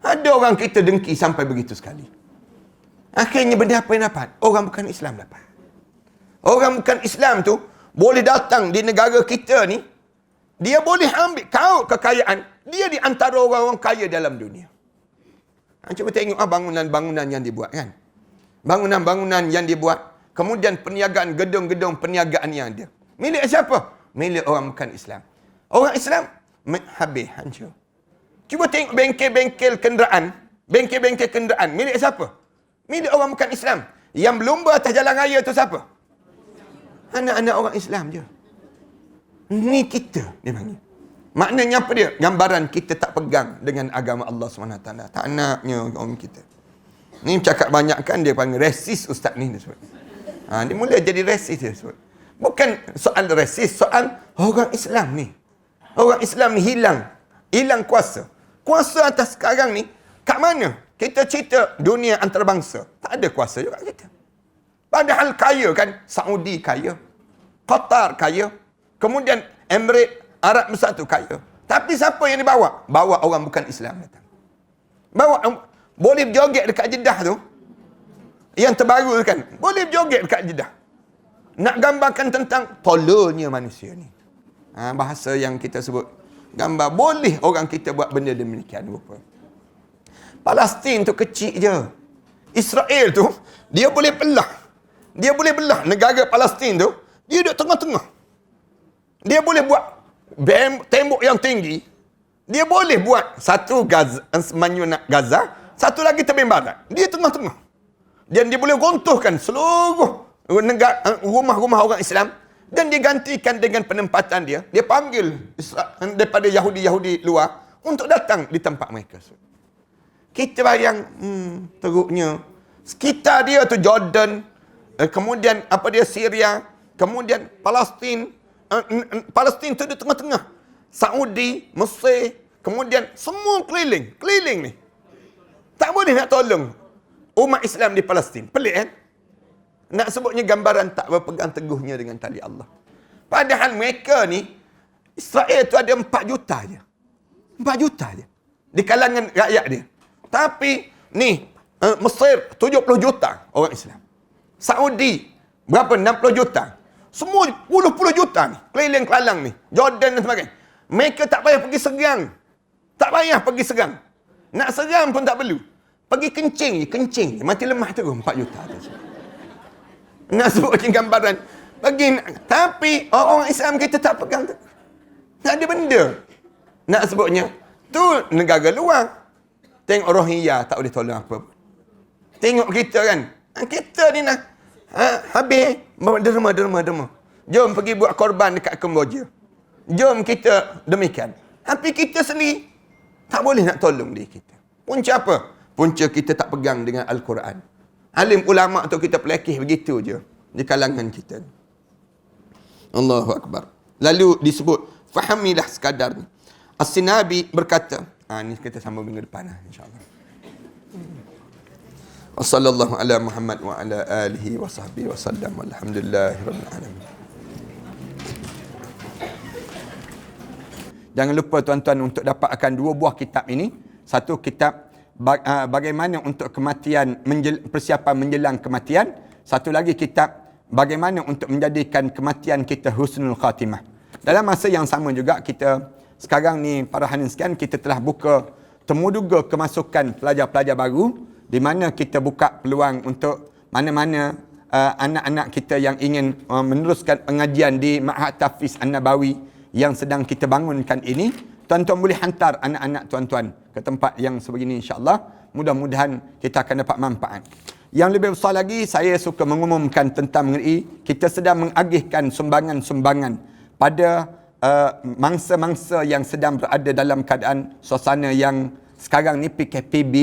Speaker 1: Ada orang kita dengki sampai begitu sekali. Akhirnya benda apa yang dapat? Orang bukan Islam dapat. Orang bukan Islam tu boleh datang di negara kita ni, dia boleh ambil kau kekayaan, dia di antara orang-orang kaya dalam dunia. Cuba tengok bangunan-bangunan yang dibuat kan. Bangunan-bangunan yang dibuat, kemudian perniagaan, gedung-gedung perniagaan yang ada. Milik siapa? Milik orang bukan Islam. Orang Islam habis, hancur. Cuba tengok bengkel-bengkel kenderaan. Bengkel-bengkel kenderaan milik siapa? Milik orang bukan Islam. Yang berlumba atas jalan raya tu siapa? Anak-anak orang Islam je. Ni kita, dia panggil. Maknanya apa dia? Gambaran kita tak pegang dengan agama Allah SWT. Tak naknya orang kita. Ni cakap banyak kan, dia panggil resis ustaz ni. Dia sebut. Dia mula jadi resis dia sebut. Bukan soal resis, soal orang Islam ni. Orang Islam ni hilang kuasa. Kuasa atas sekarang ni, kat mana? Kita cerita dunia antarabangsa. Tak ada kuasa juga kita. Padahal kaya kan, Saudi kaya. Qatar kaya. Kemudian Emirates Arab Bersatu kaya. Tapi siapa yang dibawa? Bawa orang bukan Islam datang. Bawa, boleh berjoget dekat Jeddah tu. Yang terbaru kan. Boleh berjoget dekat Jeddah. Nak gambarkan tentang tololnya manusia ni. Bahasa yang kita sebut. Gambar boleh orang kita buat benda demikian rupa. Palestin tu kecil je. Israel tu, dia boleh belah. Dia boleh belah negara Palestin tu. Dia duduk tengah-tengah. Dia boleh buat tembok yang tinggi. Dia boleh buat satu Gaza, satu lagi tebing barat. Dia tengah-tengah. Dan dia boleh runtuhkan seluruh negara, rumah-rumah orang Islam. Dan digantikan dengan penempatan dia. Dia panggil daripada Yahudi-Yahudi luar untuk datang di tempat mereka. Kita bayang, teruknya. Sekitar dia tu Jordan, kemudian Syria, kemudian Palestin. Palestin tu di tengah-tengah. Saudi, Mesir, kemudian semua keliling ni. Tak boleh nak tolong umat Islam di Palestin. Pelik kan? Nak sebutnya gambaran tak berpegang teguhnya dengan tali Allah. Padahal mereka ni, Israel tu ada 4 juta je. 4 juta je. Di kalangan rakyat dia. Tapi, ni, Mesir 70 juta orang Islam. Saudi, berapa? 60 juta. Semua puluh-puluh juta ni. Keliling-kelalang ni. Jordan dan sebagainya. Mereka tak payah pergi serang. Tak payah pergi serang. Nak serang pun tak perlu. Pergi kencing je. Mati lemah terus 4 juta tu. Nak sebut macam gambaran. Tapi orang Islam kita tak pegang tu. Tak ada benda. Nak sebutnya. Tu negara luar. Tengok Rohingya tak boleh tolong apa. Tengok kita kan. Kita ni nak habis derma. Jom pergi buat korban dekat Kamboja. Jom kita demikian. Tapi kita sendiri tak boleh nak tolong diri kita. Punca apa? Punca kita tak pegang dengan Al-Quran. Alim ulama tu kita pelekeh begitu je di kalangan kita. Allahu Akbar. Lalu disebut fahamilah sekadar ni. As-Sinabi berkata, ni kita sambung minggu depan insya-Allah. Wa sallallahu ala Muhammad wa ala alihi wa sahbihi wa sallam. Alhamdulillahirabbil alamin. Jangan lupa tuan-tuan untuk dapatkan 2 buah kitab ini. Satu kitab bagaimana untuk kematian, persiapan menjelang kematian. Satu lagi kitab bagaimana untuk menjadikan kematian kita husnul khatimah. Dalam masa yang sama juga kita sekarang ni para hadirin sekalian, kita telah buka temuduga kemasukan pelajar-pelajar baru, di mana kita buka peluang untuk mana-mana anak-anak kita yang ingin meneruskan pengajian di Ma'had Tahfiz An-Nabawi yang sedang kita bangunkan ini, tuan-tuan boleh hantar anak-anak tuan-tuan ke tempat yang sebegini, insya-Allah. Mudah-mudahan kita akan dapat manfaat. Yang lebih besar lagi, saya suka mengumumkan tentang mengenai kita sedang mengagihkan sumbangan-sumbangan pada mangsa-mangsa yang sedang berada dalam keadaan suasana yang sekarang ni PKPB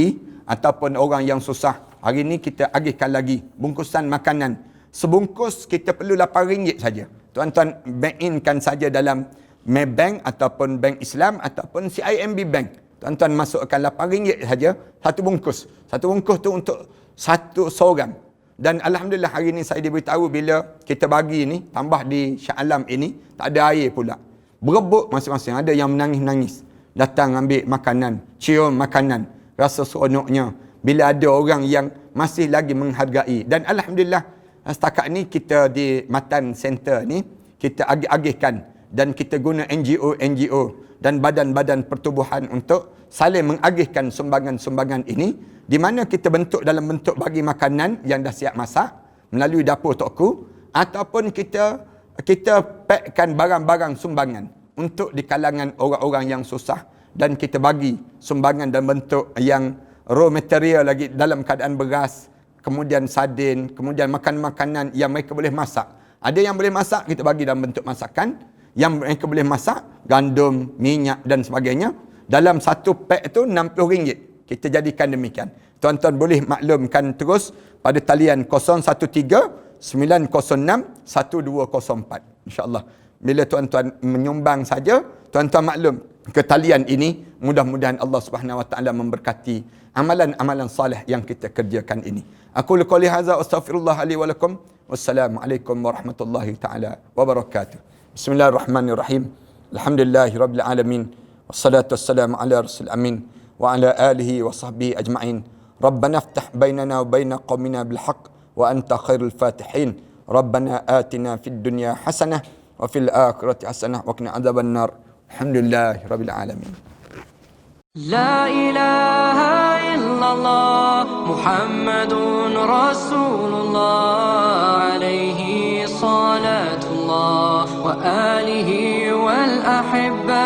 Speaker 1: ataupun orang yang susah. Hari ni kita agihkan lagi bungkusan makanan. Sebungkus kita perlu RM8 saja. Tuan-tuan bank in-kan saja dalam Maybank ataupun Bank Islam ataupun CIMB Bank. Tuan-tuan masukkan RM8 saja satu bungkus. Satu bungkus tu untuk satu seorang. Dan Alhamdulillah hari ni saya diberitahu bila kita bagi ni, tambah di Shah Alam ini, tak ada air pula. Berebut masing-masing. Ada yang menangis-nangis. Datang ambil makanan, cium makanan. Rasa seronoknya bila ada orang yang masih lagi menghargai. Dan Alhamdulillah setakat ni kita di Matan Center ni, kita agih-agihkan dan kita guna NGO dan badan-badan pertubuhan untuk saling mengagihkan sumbangan-sumbangan ini, di mana kita bentuk dalam bentuk bagi makanan yang dah siap masak melalui dapur tokku, ataupun kita packkan barang-barang sumbangan untuk di kalangan orang-orang yang susah, dan kita bagi sumbangan dalam bentuk yang raw material lagi dalam keadaan beras, kemudian sardin, kemudian makanan-makanan yang mereka boleh masak. Ada yang boleh masak, kita bagi dalam bentuk masakan. Yang mereka boleh masak, gandum, minyak dan sebagainya. Dalam satu pack tu RM60. Kita jadikan demikian. Tuan-tuan boleh maklumkan terus pada talian 013-906-1204. InsyaAllah. Bila tuan-tuan menyumbang saja, tuan-tuan maklum ke talian ini, mudah-mudahan Allah Subhanahu Wa Taala memberkati amalan-amalan salih yang kita kerjakan ini. Aku qouli hadza astaghfirullah li wa lakum. Wassalamualaikum warahmatullahi taala wabarakatuh. Bismillahirrahmanirrahim. Alhamdulillahirabbil alamin. Wassalatu wassalamu ala rasul amin wa ala alihi wa sahbihi ajma'in. Rabbana iftah bainana wa baina qaumina bil haqq wa anta khairul fatihin. Rabbana atina fid dunya hasanah wa fil akhirati hasanah wa qina adzaban nar. Alhamdulillahirabbil alamin.
Speaker 2: لا إله إلا الله محمد رسول الله عليه صلاة الله وآله والأحبة